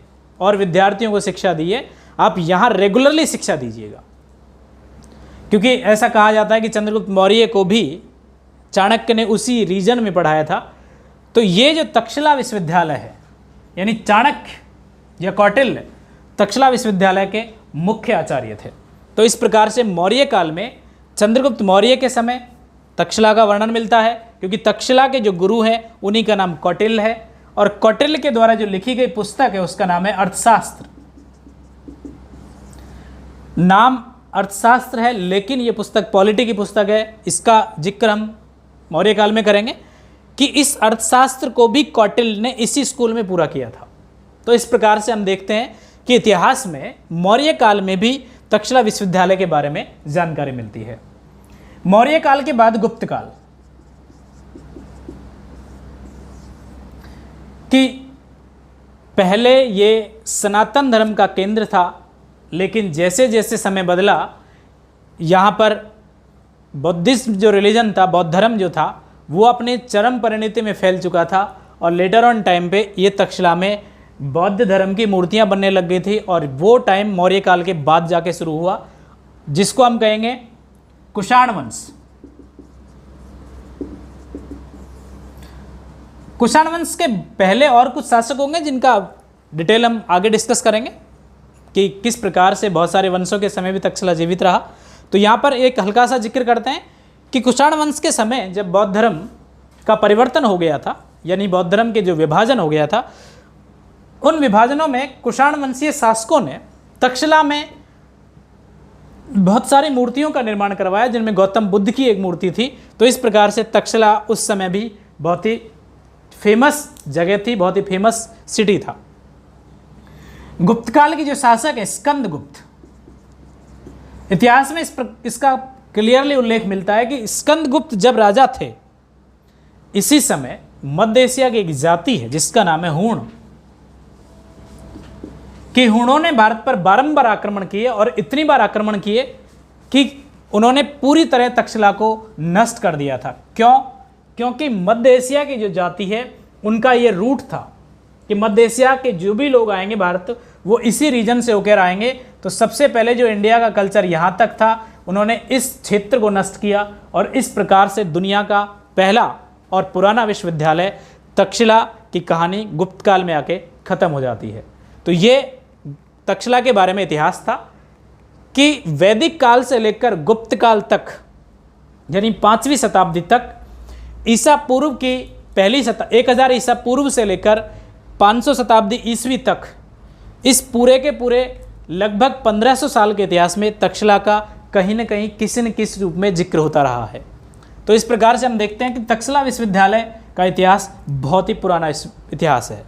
और विद्यार्थियों को शिक्षा दी है, आप यहाँ रेगुलरली शिक्षा दीजिएगा। क्योंकि ऐसा कहा जाता है कि चंद्रगुप्त मौर्य को भी चाणक्य ने उसी रीजन में पढ़ाया था। तो ये जो तक्षशिला विश्वविद्यालय है, यानी चाणक्य या कौटिल्य तक्षशिला विश्वविद्यालय के मुख्य आचार्य थे। तो इस प्रकार से मौर्य काल में चंद्रगुप्त मौर्य के समय तक्षशिला का वर्णन मिलता है, क्योंकि तक्षशिला के जो गुरु हैं उन्हीं का नाम कौटिल्य है, और कौटिल्य के द्वारा जो लिखी गई पुस्तक है उसका नाम है अर्थशास्त्र। नाम अर्थशास्त्र है, लेकिन ये पुस्तक पॉलिटी की पुस्तक है। इसका जिक्र हम मौर्य काल में करेंगे कि इस अर्थशास्त्र को भी कौटिल्य ने इसी स्कूल में पूरा किया था। तो इस प्रकार से हम देखते हैं कि इतिहास में मौर्य काल में भी तक्षशिला विश्वविद्यालय के बारे में जानकारी मिलती है। मौर्य काल के बाद गुप्त काल, कि पहले ये सनातन धर्म का केंद्र था, लेकिन जैसे जैसे समय बदला यहाँ पर बौद्धिज्म जो रिलीजन था, बौद्ध धर्म जो था, वो अपने चरम परिणति में फैल चुका था, और लेटर ऑन टाइम पे ये तक्षशिला में बौद्ध धर्म की मूर्तियाँ बनने लग गई थी, और वो टाइम मौर्य काल के बाद जाके शुरू हुआ, जिसको हम कहेंगे कुषाण वंश। कुषाण वंश के पहले और कुछ शासक होंगे जिनका डिटेल हम आगे डिस्कस करेंगे कि किस प्रकार से बहुत सारे वंशों के समय भी तक्षशिला जीवित रहा। तो यहाँ पर एक हल्का सा जिक्र करते हैं कि कुषाण वंश के समय जब बौद्ध धर्म का परिवर्तन हो गया था, यानी बौद्ध धर्म के जो विभाजन हो गया था, उन विभाजनों में कुषाण वंशीय शासकों ने तक्षशिला में बहुत सारी मूर्तियों का निर्माण करवाया, जिनमें गौतम बुद्ध की एक मूर्ति थी। तो इस प्रकार से तक्षशिला उस समय भी बहुत ही फेमस जगह थी, बहुत ही फेमस सिटी था। गुप्त काल के जो शासक है स्कंदगुप्त, इतिहास में इसका क्लियरली उल्लेख मिलता है कि स्कंदगुप्त जब राजा थे, इसी समय मध्य एशिया की एक जाति है जिसका नाम है हूण, कि हूणों ने भारत पर बारंबार आक्रमण किए, और इतनी बार आक्रमण किए कि उन्होंने पूरी तरह तक्षशिला को नष्ट कर दिया था। क्यों? क्योंकि मध्य एशिया की जो जाति है उनका ये रूट था कि मध्य एशिया के जो भी लोग आएंगे भारत, वो इसी रीजन से होकर आएंगे। तो सबसे पहले जो इंडिया का कल्चर यहाँ तक था, उन्होंने इस क्षेत्र को नष्ट किया, और इस प्रकार से दुनिया का पहला और पुराना विश्वविद्यालय तक्षशिला की कहानी गुप्त काल में आके ख़त्म हो जाती है। तो ये तक्षशिला के बारे में इतिहास था कि वैदिक काल से लेकर गुप्त काल तक, यानी 5वीं शताब्दी तक, ईसा पूर्व की पहली 1000 ईसा पूर्व से लेकर 500 शताब्दी ईस्वी तक, इस पूरे के पूरे लगभग 1500 साल के इतिहास में तक्षशिला का कहीं न कहीं किसी न किसी रूप में जिक्र होता रहा है। तो इस प्रकार से हम देखते हैं कि तक्षशिला विश्वविद्यालय का इतिहास बहुत ही पुराना इतिहास है।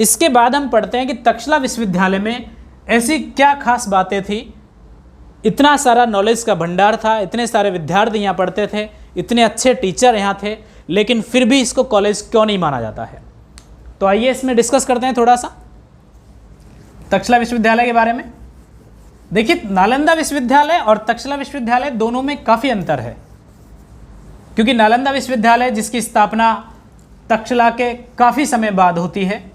इसके बाद हम पढ़ते हैं कि तक्षशिला विश्वविद्यालय में ऐसी क्या खास बातें थी, इतना सारा नॉलेज का भंडार था, इतने सारे विद्यार्थी यहाँ पढ़ते थे, इतने अच्छे टीचर यहाँ थे, लेकिन फिर भी इसको कॉलेज क्यों नहीं माना जाता है। तो आइए इसमें डिस्कस करते हैं थोड़ा सा तक्षशिला विश्वविद्यालय के बारे में। देखिए, नालंदा विश्वविद्यालय और तक्षशिला विश्वविद्यालय दोनों में काफ़ी अंतर है, क्योंकि नालंदा विश्वविद्यालय जिसकी स्थापना तक्षशिला के काफ़ी समय बाद होती है,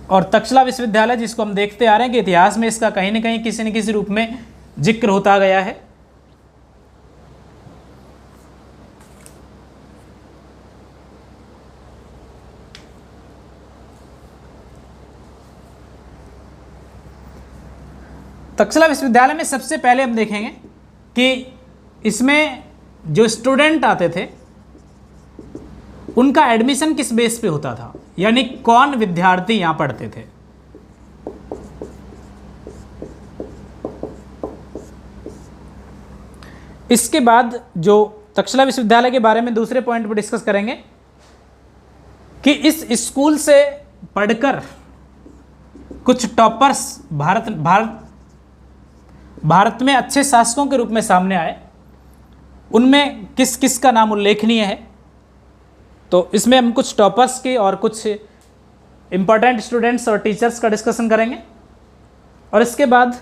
और तक्षशिला विश्वविद्यालय जिसको हम देखते आ रहे हैं कि इतिहास में इसका कहीं न कहीं किसी न किसी रूप में जिक्र होता गया है। तक्षशिला विश्वविद्यालय में सबसे पहले हम देखेंगे कि इसमें जो स्टूडेंट आते थे उनका एडमिशन किस बेस पे होता था, यानी कौन विद्यार्थी यहां पढ़ते थे। इसके बाद जो तक्षशिला विश्वविद्यालय के बारे में दूसरे पॉइंट पर डिस्कस करेंगे कि इस स्कूल से पढ़कर कुछ टॉपर्स भारत में अच्छे शासकों के रूप में सामने आए, उनमें किस किस का नाम उल्लेखनीय है। तो इसमें हम कुछ टॉपर्स की और कुछ इम्पोर्टेंट स्टूडेंट्स और टीचर्स का डिस्कशन करेंगे, और इसके बाद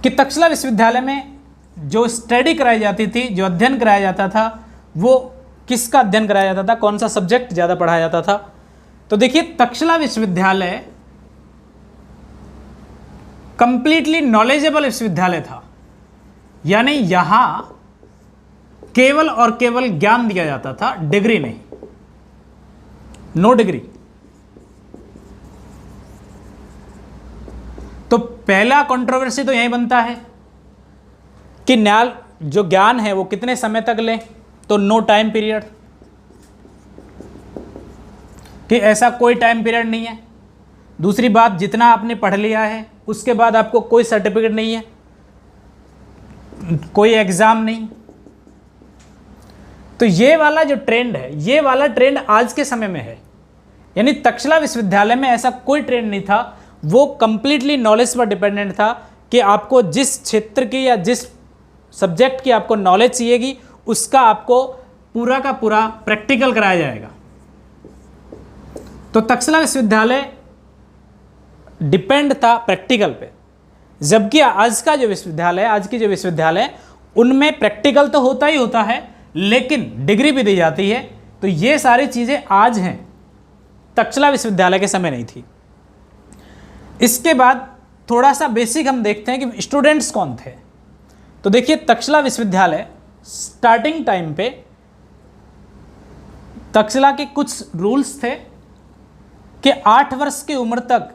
कि तक्षशिला विश्वविद्यालय में जो स्टडी कराई जाती थी, जो अध्ययन कराया जाता था, वो किसका अध्ययन कराया जाता था, कौन सा सब्जेक्ट ज़्यादा पढ़ाया जाता था। तो देखिए, तक्षशिला विश्वविद्यालय कंप्लीटली नॉलेजेबल विश्वविद्यालय था, यानी यहां केवल और केवल ज्ञान दिया जाता था, डिग्री नहीं, नो डिग्री। तो पहला कंट्रोवर्सी तो यही बनता है कि न्याय जो ज्ञान है वो कितने समय तक ले, तो नो टाइम पीरियड, कि ऐसा कोई टाइम पीरियड नहीं है। दूसरी बात, जितना आपने पढ़ लिया है उसके बाद आपको कोई सर्टिफिकेट नहीं है, कोई एग्जाम नहीं। तो ये वाला जो ट्रेंड है, ये वाला ट्रेंड आज के समय में है, यानी तक्षशिला विश्वविद्यालय में ऐसा कोई ट्रेंड नहीं था, वो कंप्लीटली नॉलेज पर डिपेंडेंट था कि आपको जिस क्षेत्र की या जिस सब्जेक्ट की आपको नॉलेज चाहिएगी उसका आपको पूरा का पूरा प्रैक्टिकल कराया जाएगा। तो तक्षशिला विश्वविद्यालय डिपेंड था प्रैक्टिकल पे, जबकि आज की जो विश्वविद्यालय उनमें प्रैक्टिकल तो होता ही होता है, लेकिन डिग्री भी दी जाती है। तो ये सारी चीज़ें आज हैं, तक्षशिला विश्वविद्यालय के समय नहीं थी। इसके बाद थोड़ा सा बेसिक हम देखते हैं कि स्टूडेंट्स कौन थे। तो देखिए, तक्षशिला विश्वविद्यालय स्टार्टिंग टाइम पे तक्षशिला के कुछ रूल्स थे कि 8 वर्ष की उम्र तक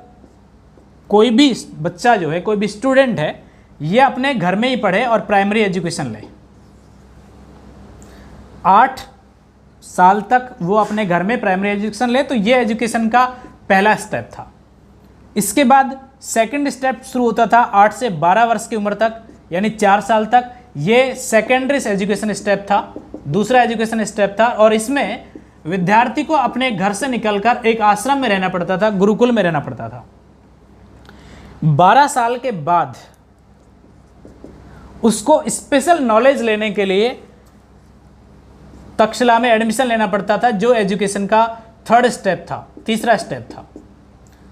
कोई भी बच्चा जो है, कोई भी स्टूडेंट है, ये अपने घर में ही पढ़े और प्राइमरी एजुकेशन ले। 8 साल तक वो अपने घर में प्राइमरी एजुकेशन ले, तो ये एजुकेशन का पहला स्टेप था। इसके बाद सेकंड स्टेप शुरू होता था 8 से 12 वर्ष की उम्र तक, यानी 4 साल तक। ये सेकेंडरी एजुकेशन स्टेप था, दूसरा एजुकेशन स्टेप था, और इसमें विद्यार्थी को अपने घर से निकलकर एक आश्रम में रहना पड़ता था, गुरुकुल में रहना पड़ता था। 12 साल के बाद उसको स्पेशल नॉलेज लेने के लिए तक्षशिला में एडमिशन लेना पड़ता था, जो एजुकेशन का थर्ड स्टेप था, तीसरा स्टेप था।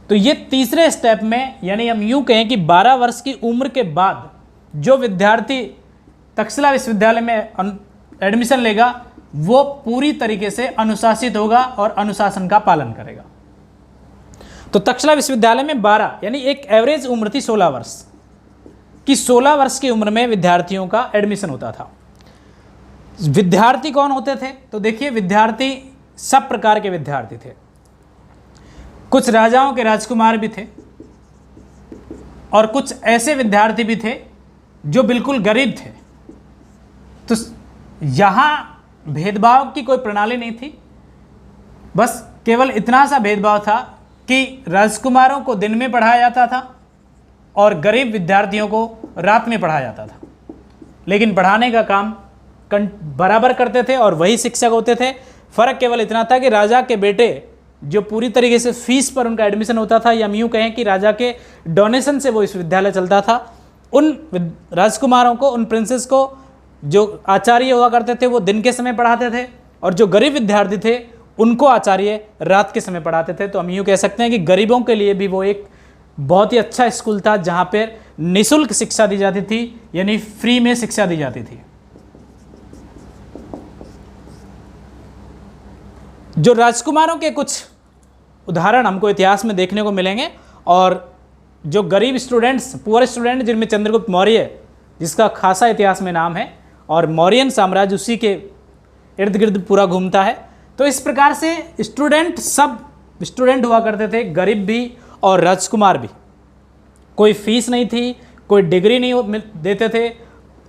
तो ये तीसरे स्टेप में, यानी हम यूं कहें कि 12 वर्ष की उम्र के बाद जो विद्यार्थी तक्षशिला विश्वविद्यालय में एडमिशन लेगा वो पूरी तरीके से अनुशासित होगा और अनुशासन का पालन करेगा। तो तक्षशिला विश्वविद्यालय में 12 यानी एक एवरेज उम्र थी 16 वर्ष कि 16 वर्ष की उम्र में विद्यार्थियों का एडमिशन होता था। विद्यार्थी कौन होते थे? तो देखिए, विद्यार्थी सब प्रकार के विद्यार्थी थे। कुछ राजाओं के राजकुमार भी थे और कुछ ऐसे विद्यार्थी भी थे जो बिल्कुल गरीब थे। तो यहाँ भेदभाव की कोई प्रणाली नहीं थी, बस केवल इतना सा भेदभाव था कि राजकुमारों को दिन में पढ़ाया जाता था और गरीब विद्यार्थियों को रात में पढ़ाया जाता था, लेकिन पढ़ाने का काम बराबर करते थे और वही शिक्षक होते थे। फ़र्क केवल इतना था कि राजा के बेटे जो पूरी तरीके से फीस पर उनका एडमिशन होता था, या हम यूँ कहें कि राजा के डोनेशन से वो विश्वविद्यालय चलता था, उन राजकुमारों को, उन प्रिंसेस को जो आचार्य हुआ करते थे वो दिन के समय पढ़ाते थे, और जो गरीब विद्यार्थी थे उनको आचार्य रात के समय पढ़ाते थे। तो हम यूँ कह सकते हैं कि गरीबों के लिए भी वो एक बहुत ही अच्छा स्कूल था जहाँ पर निःशुल्क शिक्षा दी जाती थी, यानी फ्री में शिक्षा दी जाती थी। जो राजकुमारों के कुछ उदाहरण हमको इतिहास में देखने को मिलेंगे, और जो गरीब स्टूडेंट्स, पुअर स्टूडेंट, जिनमें चंद्रगुप्त मौर्य, जिसका खासा इतिहास में नाम है, और मौर्यन साम्राज्य उसी के इर्द गिर्द पूरा घूमता है। तो इस प्रकार से स्टूडेंट, सब स्टूडेंट हुआ करते थे, गरीब भी और राजकुमार भी। कोई फीस नहीं थी, कोई डिग्री नहीं देते थे,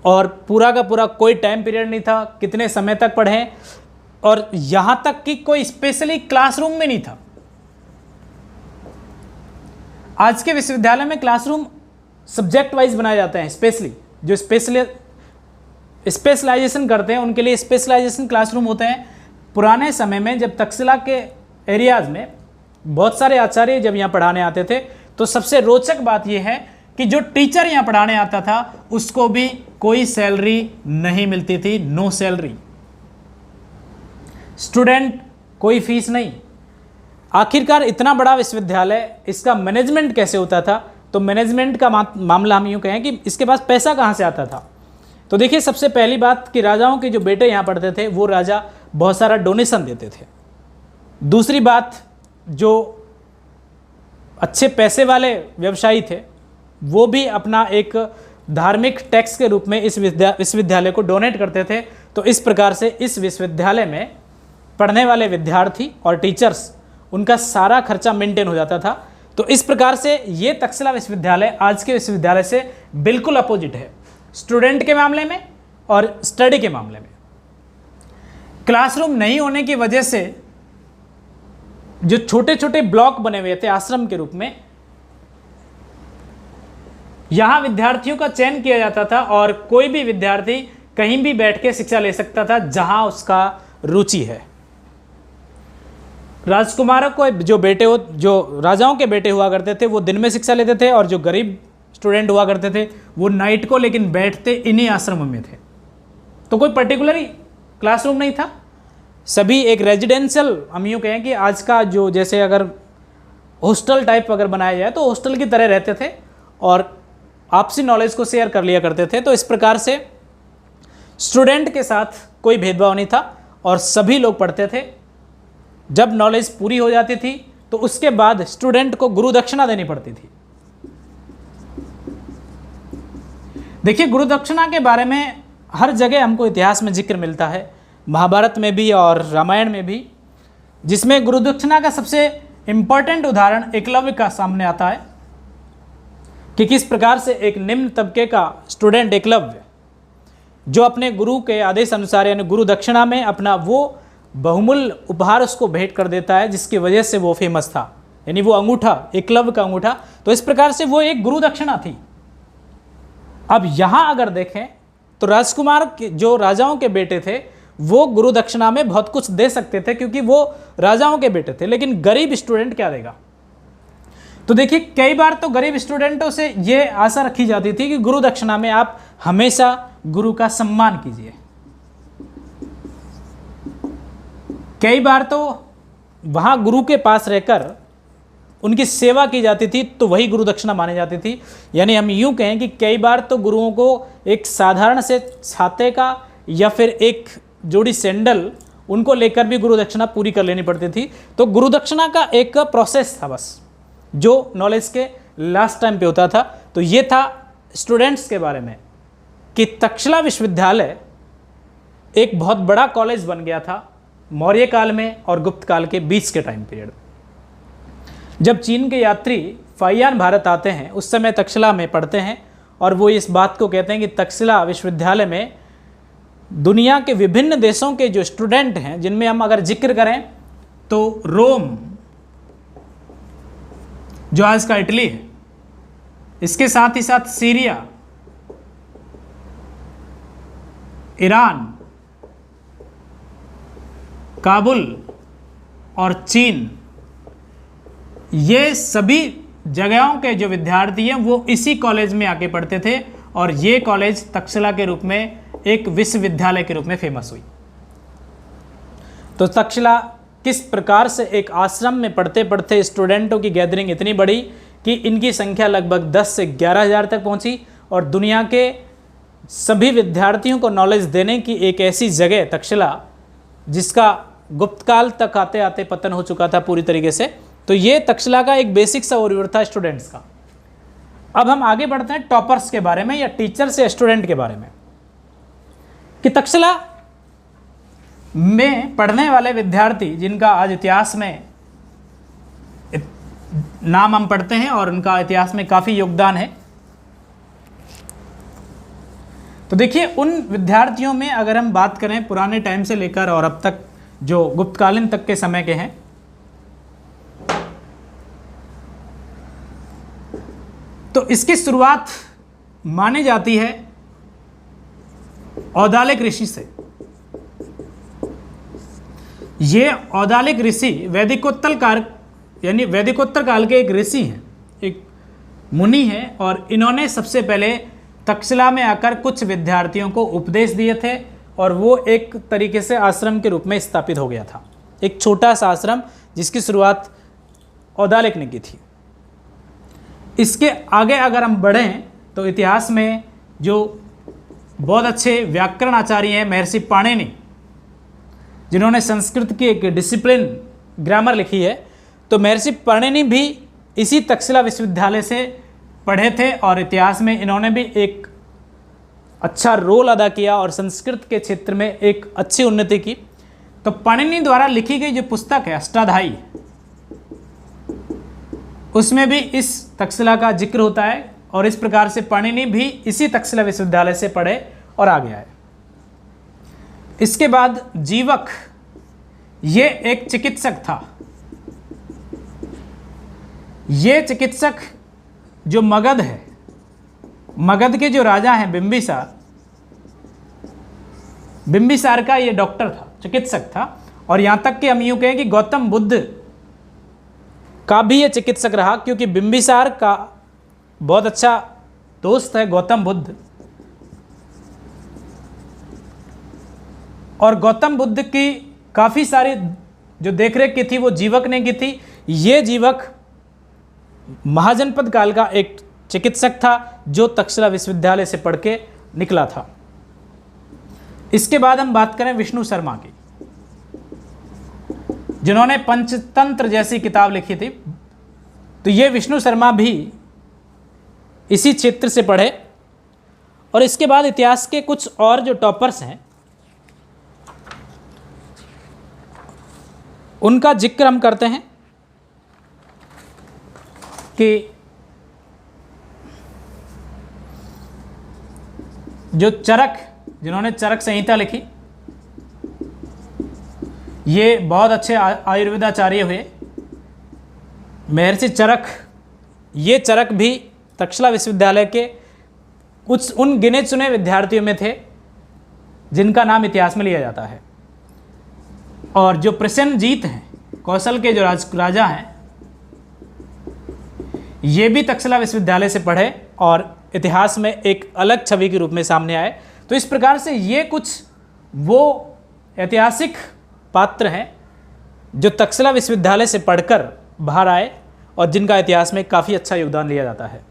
और पूरा का पूरा कोई टाइम पीरियड नहीं था कितने समय तक पढ़ें, और यहाँ तक कि कोई स्पेशली क्लासरूम में नहीं था। आज के विश्वविद्यालय में क्लासरूम सब्जेक्ट वाइज बनाए जाते हैं, स्पेशली जो स्पेशलाइजेशन करते हैं उनके लिए स्पेशलाइजेशन क्लासरूम होते हैं। पुराने समय में जब तक्षशिला के एरियाज़ में बहुत सारे आचार्य जब यहाँ पढ़ाने आते थे, तो सबसे रोचक बात यह है कि जो टीचर यहाँ पढ़ाने आता था उसको भी कोई सैलरी नहीं मिलती थी, नो सैलरी। स्टूडेंट कोई फीस नहीं। आखिरकार इतना बड़ा विश्वविद्यालय, इसका मैनेजमेंट कैसे होता था? तो मैनेजमेंट का मामला हम यूँ कहें कि इसके पास पैसा कहाँ से आता था। तो देखिए, सबसे पहली बात कि राजाओं के जो बेटे यहाँ पढ़ते थे वो राजा बहुत सारा डोनेशन देते थे। दूसरी बात, जो अच्छे पैसे वाले व्यवसायी थे वो भी अपना एक धार्मिक टैक्स के रूप में इस विश्वविद्यालय को डोनेट करते थे। तो इस प्रकार से इस विश्वविद्यालय में पढ़ने वाले विद्यार्थी और टीचर्स, उनका सारा खर्चा मेंटेन हो जाता था। तो इस प्रकार से ये तक्षशिला विश्वविद्यालय आज के विश्वविद्यालय से बिल्कुल अपोजिट है, स्टूडेंट के मामले में और स्टडी के मामले में। क्लासरूम नहीं होने की वजह से जो छोटे छोटे ब्लॉक बने हुए थे आश्रम के रूप में, यहां विद्यार्थियों का चयन किया जाता था और कोई भी विद्यार्थी कहीं भी बैठ के शिक्षा ले सकता था जहां उसका रुचि है। राजकुमारों को जो बेटे हो, जो राजाओं के बेटे हुआ करते थे वो दिन में शिक्षा लेते थे, और जो गरीब स्टूडेंट हुआ करते थे वो नाइट को, लेकिन बैठते इन्हीं आश्रमों में थे। तो कोई पर्टिकुलर क्लासरूम नहीं था, सभी एक रेजिडेंशियल, हम यूँ कहें कि आज का जो जैसे अगर हॉस्टल टाइप अगर बनाया जाए तो हॉस्टल की तरह रहते थे और आपसी नॉलेज को शेयर कर लिया करते थे। तो इस प्रकार से स्टूडेंट के साथ कोई भेदभाव नहीं था और सभी लोग पढ़ते थे। जब नॉलेज पूरी हो जाती थी तो उसके बाद स्टूडेंट को गुरु दक्षिणा देनी पड़ती थी। देखिए, गुरु दक्षिणा के बारे में हर जगह हमको इतिहास में जिक्र मिलता है, महाभारत में भी और रामायण में भी, जिसमें गुरु दक्षिणा का सबसे इम्पॉर्टेंट उदाहरण एकलव्य का सामने आता है कि किस प्रकार से एक निम्न तबके का स्टूडेंट एकलव्य, जो अपने गुरु के आदेश अनुसार यानी गुरु दक्षिणा में अपना वो बहुमूल्य उपहार उसको भेंट कर देता है, जिसकी वजह से वो फेमस था, यानी वो अंगूठा, एकलव्य का अंगूठा। तो इस प्रकार से वो एक गुरु दक्षिणा थी। अब यहाँ अगर देखें तो राजकुमार के जो राजाओं के बेटे थे वो गुरु दक्षिणा में बहुत कुछ दे सकते थे क्योंकि वो राजाओं के बेटे थे, लेकिन गरीब स्टूडेंट क्या देगा? तो देखिए, कई बार तो गरीब स्टूडेंटों से ये आशा रखी जाती थी कि गुरु दक्षिणा में आप हमेशा गुरु का सम्मान कीजिए। कई बार तो वहाँ गुरु के पास रहकर उनकी सेवा की जाती थी, तो वही गुरु दक्षिणा मानी जाती थी। यानी हम यूँ कहें कि कई बार तो गुरुओं को एक साधारण से छाते का या फिर एक जोड़ी सैंडल उनको लेकर भी गुरु दक्षिणा पूरी कर लेनी पड़ती थी। तो गुरु दक्षिणा का एक प्रोसेस था बस, जो नॉलेज के लास्ट टाइम पे होता था। तो ये था स्टूडेंट्स के बारे में कि तक्षशिला विश्वविद्यालय एक बहुत बड़ा कॉलेज बन गया था मौर्य काल में और गुप्त काल के बीच के टाइम पीरियड। जब चीन के यात्री फाहियान भारत आते हैं उस समय तक्षशिला में पढ़ते हैं और वो इस बात को कहते हैं कि तक्षशिला विश्वविद्यालय में दुनिया के विभिन्न देशों के जो स्टूडेंट हैं, जिनमें हम अगर जिक्र करें तो रोम, जो आज का इटली है, इसके साथ ही साथ सीरिया, ईरान, काबुल और चीन, ये सभी जगहों के जो विद्यार्थी हैं वो इसी कॉलेज में आके पढ़ते थे और ये कॉलेज तक्षशिला के रूप में एक विश्वविद्यालय के रूप में फेमस हुई। तो तक्षशिला किस प्रकार से एक आश्रम में पढ़ते पढ़ते स्टूडेंटों की गैदरिंग इतनी बड़ी कि इनकी संख्या लगभग 10 से 11,000 तक पहुंची और दुनिया के सभी विद्यार्थियों को नॉलेज देने की एक ऐसी जगह तक्षशिला, जिसका गुप्तकाल तक आते आते पतन हो चुका था पूरी तरीके से। तो ये तक्षशिला का एक बेसिक सा ओवरव्यू था स्टूडेंट्स का। अब हम आगे बढ़ते हैं टॉपर्स के बारे में या टीचर से स्टूडेंट के बारे में, कि तक्षशिला में पढ़ने वाले विद्यार्थी जिनका आज इतिहास में नाम हम पढ़ते हैं और उनका इतिहास में काफ़ी योगदान है। तो देखिए, उन विद्यार्थियों में अगर हम बात करें पुराने टाइम से लेकर और अब तक जो गुप्तकालीन तक के समय के हैं, तो इसकी शुरुआत मानी जाती है औदालिक ऋषि से। ये औदालिक ऋषि वैदिकोत्तर काल यानी वैदिकोत्तर काल के एक ऋषि हैं, एक मुनि हैं, और इन्होंने सबसे पहले तक्षशिला में आकर कुछ विद्यार्थियों को उपदेश दिए थे और वो एक तरीके से आश्रम के रूप में स्थापित हो गया था, एक छोटा सा आश्रम जिसकी शुरुआत औदालिक ने की थी। इसके आगे अगर हम बढ़ें तो इतिहास में जो बहुत अच्छे व्याकरण आचार्य हैं महर्षि पाणिनि, जिन्होंने संस्कृत की एक डिसिप्लिन ग्रामर लिखी है, तो महर्षि पाणिनि भी इसी तक्षशिला विश्वविद्यालय से पढ़े थे और इतिहास में इन्होंने भी एक अच्छा रोल अदा किया और संस्कृत के क्षेत्र में एक अच्छी उन्नति की। तो पाणिनि द्वारा लिखी गई जो पुस्तक है अष्टाध्यायी, उसमें भी इस तक्षशिला का जिक्र होता है और इस प्रकार से पाणिनि भी इसी तक्षशिला विश्वविद्यालय से पढ़े और आगे आए। इसके बाद जीवक, ये एक चिकित्सक था। ये चिकित्सक जो मगध है, मगध के जो राजा हैं बिंबिसार का ये डॉक्टर था, चिकित्सक था। और यहाँ तक कि हम यूँ कहें कि गौतम बुद्ध का भी ये चिकित्सक रहा, क्योंकि बिंबिसार का बहुत अच्छा दोस्त है गौतम बुद्ध, और गौतम बुद्ध की काफ़ी सारी जो देखरेख की थी वो जीवक ने की थी। ये जीवक महाजनपद काल का एक चिकित्सक था जो तक्षशिला विश्वविद्यालय से पढ़ के निकला था। इसके बाद हम बात करें विष्णु शर्मा की, जिन्होंने पंचतंत्र जैसी किताब लिखी थी। तो ये विष्णु शर्मा भी इसी क्षेत्र से पढ़े। और इसके बाद इतिहास के कुछ और जो टॉपर्स हैं उनका जिक्र हम करते हैं कि जो चरक, जिन्होंने चरक संहिता लिखी, ये बहुत अच्छे आयुर्वेदाचार्य हुए महर्षि चरक। ये चरक भी तक्षशिला विश्वविद्यालय के कुछ उन गिने चुने विद्यार्थियों में थे जिनका नाम इतिहास में लिया जाता है। और जो प्रसेनजीत हैं, कौशल के जो राजा हैं, ये भी तक्षशिला विश्वविद्यालय से पढ़े और इतिहास में एक अलग छवि के रूप में सामने आए। तो इस प्रकार से ये कुछ वो ऐतिहासिक पात्र हैं जो तक्षशिला विश्वविद्यालय से पढ़कर बाहर आए और जिनका इतिहास में काफ़ी अच्छा योगदान लिया जाता है।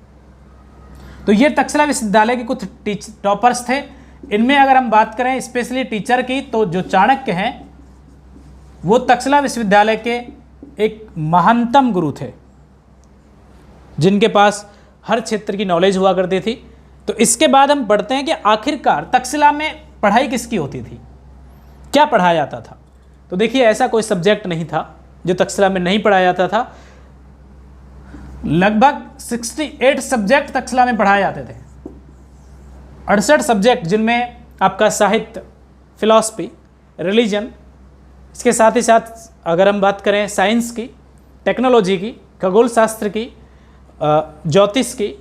तो ये तक्षशिला विश्वविद्यालय के कुछ टॉपर्स थे। इनमें अगर हम बात करें स्पेशली टीचर की, तो जो चाणक्य हैं वो तक्षशिला विश्वविद्यालय के एक महानतम गुरु थे, जिनके पास हर क्षेत्र की नॉलेज हुआ करती थी। तो इसके बाद हम पढ़ते हैं कि आखिरकार तक्षशिला में पढ़ाई किसकी होती थी, क्या पढ़ाया जाता था। तो देखिए, ऐसा कोई सब्जेक्ट नहीं था जो तक्षशिला में नहीं पढ़ाया जाता था। लगभग 68 सब्जेक्ट तक्षशिला में पढ़ाए जाते थे। 68 सब्जेक्ट, जिनमें आपका साहित्य, फिलॉसफी, रिलीजन, इसके साथ ही साथ अगर हम बात करें साइंस की, टेक्नोलॉजी की, खगोल शास्त्र की, ज्योतिष की,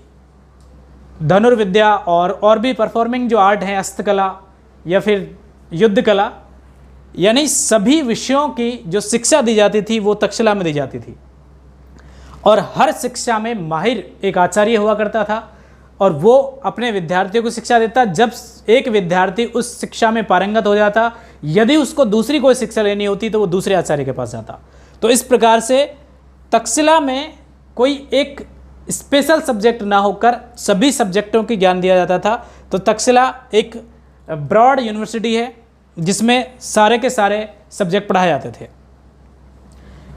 धनुर्विद्या और भी परफॉर्मिंग जो आर्ट है, हस्तकला या फिर युद्ध कला, यानी सभी विषयों की जो शिक्षा दी जाती थी वो तक्षशिला में दी जाती थी। और हर शिक्षा में माहिर एक आचार्य हुआ करता था और वो अपने विद्यार्थियों को शिक्षा देता। जब एक विद्यार्थी उस शिक्षा में पारंगत हो जाता, यदि उसको दूसरी कोई शिक्षा लेनी होती तो वो दूसरे आचार्य के पास जाता। तो इस प्रकार से तक्षशिला में कोई एक स्पेशल सब्जेक्ट ना होकर सभी सब्जेक्टों की ज्ञान दिया जाता था। तो तक्षशिला एक ब्रॉड यूनिवर्सिटी है जिसमें सारे के सारे सब्जेक्ट पढ़ाए जाते थे।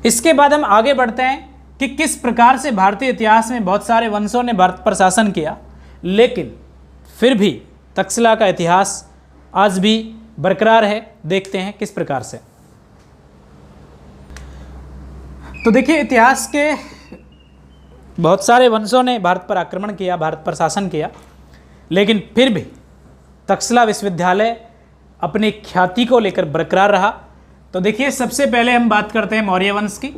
इसके बाद हम आगे बढ़ते हैं कि किस प्रकार से भारतीय इतिहास में बहुत सारे वंशों ने भारत पर शासन किया, लेकिन फिर भी तक्षशिला का इतिहास आज भी बरकरार है। देखते हैं किस प्रकार से। तो देखिए, इतिहास के बहुत सारे वंशों ने भारत पर आक्रमण किया, भारत पर शासन किया, लेकिन फिर भी तक्षशिला विश्वविद्यालय अपनी ख्याति को लेकर बरकरार रहा। तो देखिए, सबसे पहले हम बात करते हैं मौर्य वंश की।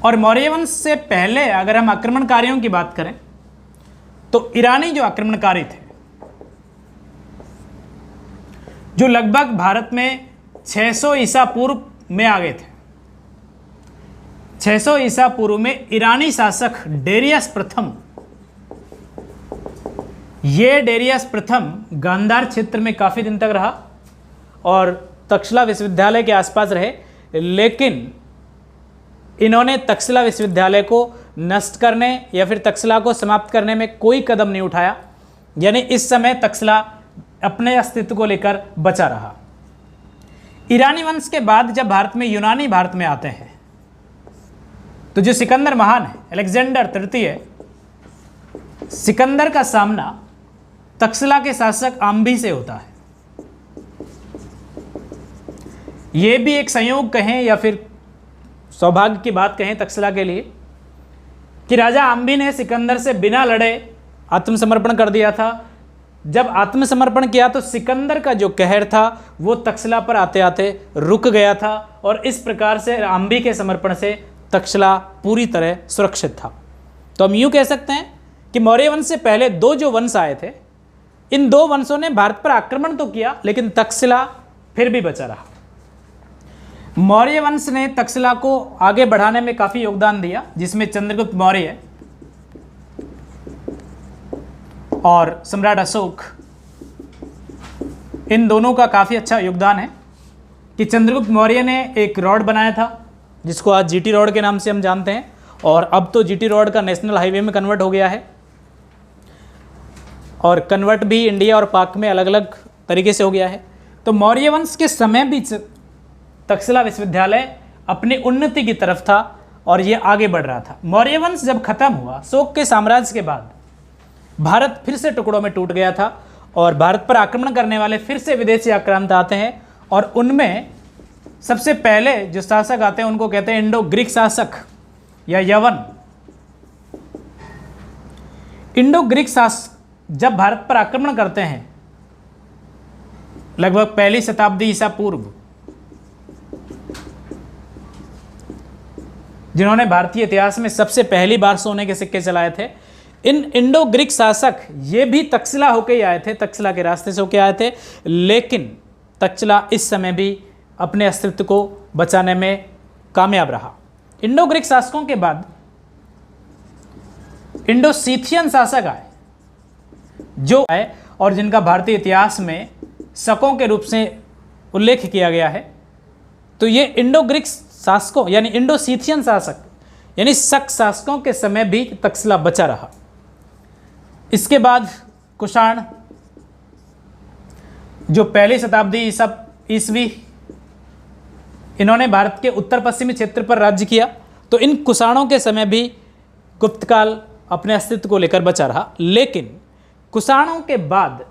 और मौर्य वंश से पहले अगर हम आक्रमणकारियों की बात करें तो ईरानी जो आक्रमणकारी थे, जो लगभग भारत में 600 ईसा पूर्व में आ गए थे। 600 ईसा पूर्व में ईरानी शासक डेरियस प्रथम, ये डेरियस प्रथम गांधार क्षेत्र में काफी दिन तक रहा और तक्षशिला विश्वविद्यालय के आसपास रहे, लेकिन इन्होंने तक्षशिला विश्वविद्यालय को नष्ट करने या फिर तक्षशिला को समाप्त करने में कोई कदम नहीं उठाया। यानी इस समय तक्षशिला अपने अस्तित्व को लेकर बचा रहा। ईरानी वंश के बाद जब भारत में यूनानी भारत में आते हैं तो जो सिकंदर महान है, अलेक्जेंडर तृतीय, सिकंदर का सामना तक्षशिला के शासक आम्भी से होता है। यह भी एक संयोग कहें या फिर सौभाग्य की बात कहें तक्षशिला के लिए कि राजा आम्भी ने सिकंदर से बिना लड़े आत्मसमर्पण कर दिया था। जब आत्मसमर्पण किया तो सिकंदर का जो कहर था वो तक्षशिला पर आते आते रुक गया था और इस प्रकार से आम्भी के समर्पण से तक्षशिला पूरी तरह सुरक्षित था। तो हम यूँ कह सकते हैं कि मौर्य वंश से पहले दो जो वंश आए थे, इन दो वंशों ने भारत पर आक्रमण तो किया लेकिन तक्षशिला फिर भी बचा रहा। मौर्य वंश ने तक्षशिला को आगे बढ़ाने में काफी योगदान दिया, जिसमें चंद्रगुप्त मौर्य और सम्राट अशोक, इन दोनों का काफी अच्छा योगदान है। कि चंद्रगुप्त मौर्य ने एक रोड बनाया था जिसको आज जीटी रोड के नाम से हम जानते हैं, और अब तो जीटी रोड का नेशनल हाईवे में कन्वर्ट हो गया है। और कन्वर्ट भी इंडिया और पाक में अलग अलग तरीके से हो गया है। तो मौर्य वंश के समय भी तक्षशिला विश्वविद्यालय अपनी उन्नति की तरफ था और ये आगे बढ़ रहा था। मौर्य वंश जब खत्म हुआ, अशोक के साम्राज्य के बाद भारत फिर से टुकड़ों में टूट गया था और भारत पर आक्रमण करने वाले फिर से विदेशी आक्रांत आते हैं और उनमें सबसे पहले जो शासक आते हैं उनको कहते हैं इंडो ग्रीक शासक या यवन। इंडो ग्रीक शासक जब भारत पर आक्रमण करते हैं लगभग पहली शताब्दी ईसा पूर्व, जिन्होंने भारतीय इतिहास में सबसे पहली बार सोने के सिक्के चलाए थे, इन इंडो ग्रीक शासक ये भी तक्षशिला होके ही आए थे, तक्षशिला के रास्ते से होके आए थे, लेकिन तक्षशिला इस समय भी अपने अस्तित्व को बचाने में कामयाब रहा। इंडो ग्रीक शासकों के बाद इंडो सीथियन शासक आए जो आए और जिनका भारतीय इतिहास में शकों के रूप से उल्लेख किया गया है। तो ये इंडो ग्रीक शासकों यानी इंडो सीथियन शासक यानी शक शासकों के समय भी तक्षशिला बचा रहा। इसके बाद कुषाण जो पहली शताब्दी ईसवी, इन्होंने भारत के उत्तर पश्चिमी क्षेत्र पर राज्य किया। तो इन कुषाणों के समय भी गुप्तकाल अपने अस्तित्व को लेकर बचा रहा। लेकिन कुषाणों के बाद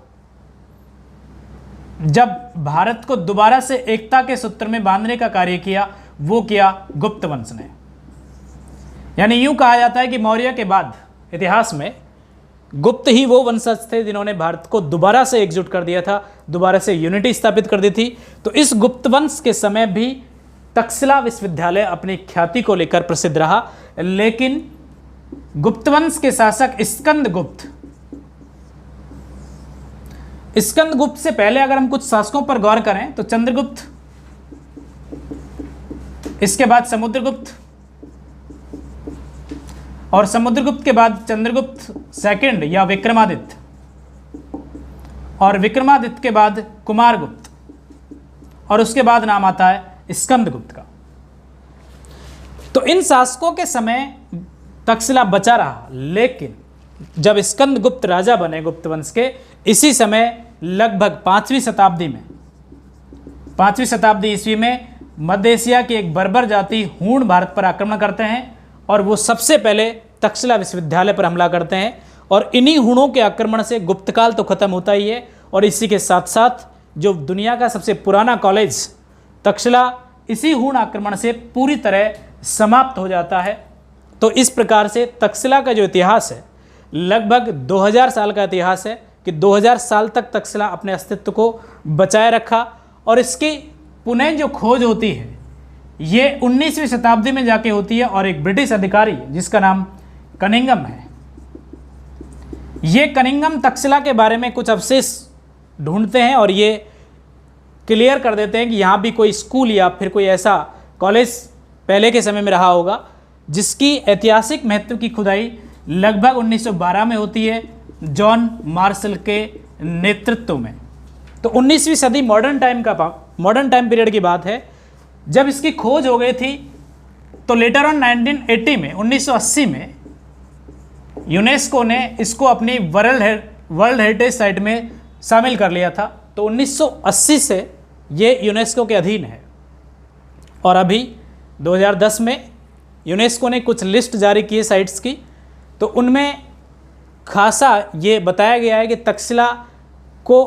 जब भारत को दोबारा से एकता के सूत्र में बांधने का कार्य किया, वो किया गुप्त वंश ने। यानी यूं कहा जाता है कि मौर्य के बाद इतिहास में गुप्त ही वो वंशज थे जिन्होंने भारत को दोबारा से एकजुट कर दिया था, दोबारा से यूनिटी स्थापित कर दी थी। तो इस गुप्त वंश के समय भी तक्षशिला विश्वविद्यालय अपनी ख्याति को लेकर प्रसिद्ध रहा, लेकिन गुप्त वंश के शासक स्कंदगुप्त से पहले अगर हम कुछ शासकों पर गौर करें तो चंद्रगुप्त, इसके बाद समुद्रगुप्त, और समुद्रगुप्त के बाद चंद्रगुप्त सेकंड या विक्रमादित्य, और विक्रमादित्य के बाद कुमारगुप्त, और उसके बाद नाम आता है स्कंदगुप्त का। तो इन शासकों के समय तक्षशिला बचा रहा, लेकिन जब स्कंदगुप्त राजा बने गुप्त वंश के, इसी समय लगभग 5वीं शताब्दी ईस्वी में मध्य एशिया की एक बर्बर जाति हूण भारत पर आक्रमण करते हैं और वो सबसे पहले तक्षशिला विश्वविद्यालय पर हमला करते हैं, और इन्हीं हूणों के आक्रमण से गुप्तकाल तो खत्म होता ही है, और इसी के साथ साथ जो दुनिया का सबसे पुराना कॉलेज तक्षशिला इसी हूण आक्रमण से पूरी तरह समाप्त हो जाता है। तो इस प्रकार से तक्षशिला का जो इतिहास है लगभग 2000 साल का इतिहास है कि 2000 साल तक तक्षशिला अपने अस्तित्व को बचाए रखा, और इसकी पुनः जो खोज होती है ये 19वीं शताब्दी में जाके होती है, और एक ब्रिटिश अधिकारी जिसका नाम कनिंघम है, ये कनिंघम तक्षशिला के बारे में कुछ अवशेष ढूंढते हैं और ये क्लियर कर देते हैं कि यहाँ भी कोई स्कूल या फिर कोई ऐसा कॉलेज पहले के समय में रहा होगा, जिसकी ऐतिहासिक महत्व की खुदाई लगभग 1912 में होती है जॉन मार्शल के नेतृत्व में। तो 19वीं सदी मॉडर्न टाइम पीरियड की बात है। जब इसकी खोज हो गई थी तो लेटर ऑन 1980 में यूनेस्को ने इसको अपनी वर्ल्ड हेरिटेज साइट में शामिल कर लिया था। तो 1980 से ये यूनेस्को के अधीन है, और अभी 2010 में यूनेस्को ने कुछ लिस्ट जारी की है साइट्स की, तो उनमें खासा ये बताया गया है कि तक्षशिला को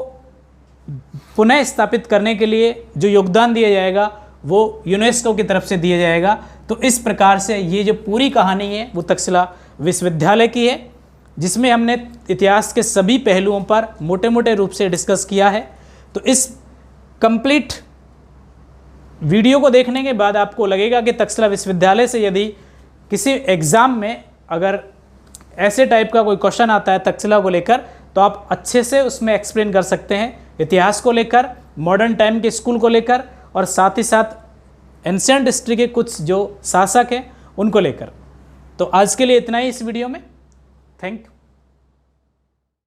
पुनः स्थापित करने के लिए जो योगदान दिया जाएगा वो यूनेस्को की तरफ से दिया जाएगा। तो इस प्रकार से ये जो पूरी कहानी है वो तक्षशिला विश्वविद्यालय की है, जिसमें हमने इतिहास के सभी पहलुओं पर मोटे मोटे रूप से डिस्कस किया है। तो इस कंप्लीट वीडियो को देखने के बाद आपको लगेगा कि तक्षशिला विश्वविद्यालय से यदि किसी एग्ज़ाम में अगर ऐसे टाइप का कोई क्वेश्चन आता है तक्षशिला को लेकर, तो आप अच्छे से उसमें एक्सप्लेन कर सकते हैं, इतिहास को लेकर, मॉडर्न टाइम के स्कूल को लेकर, और साथ ही साथ एंशिएंट हिस्ट्री के कुछ जो शासक हैं उनको लेकर। तो आज के लिए इतना ही इस वीडियो में। Thank you.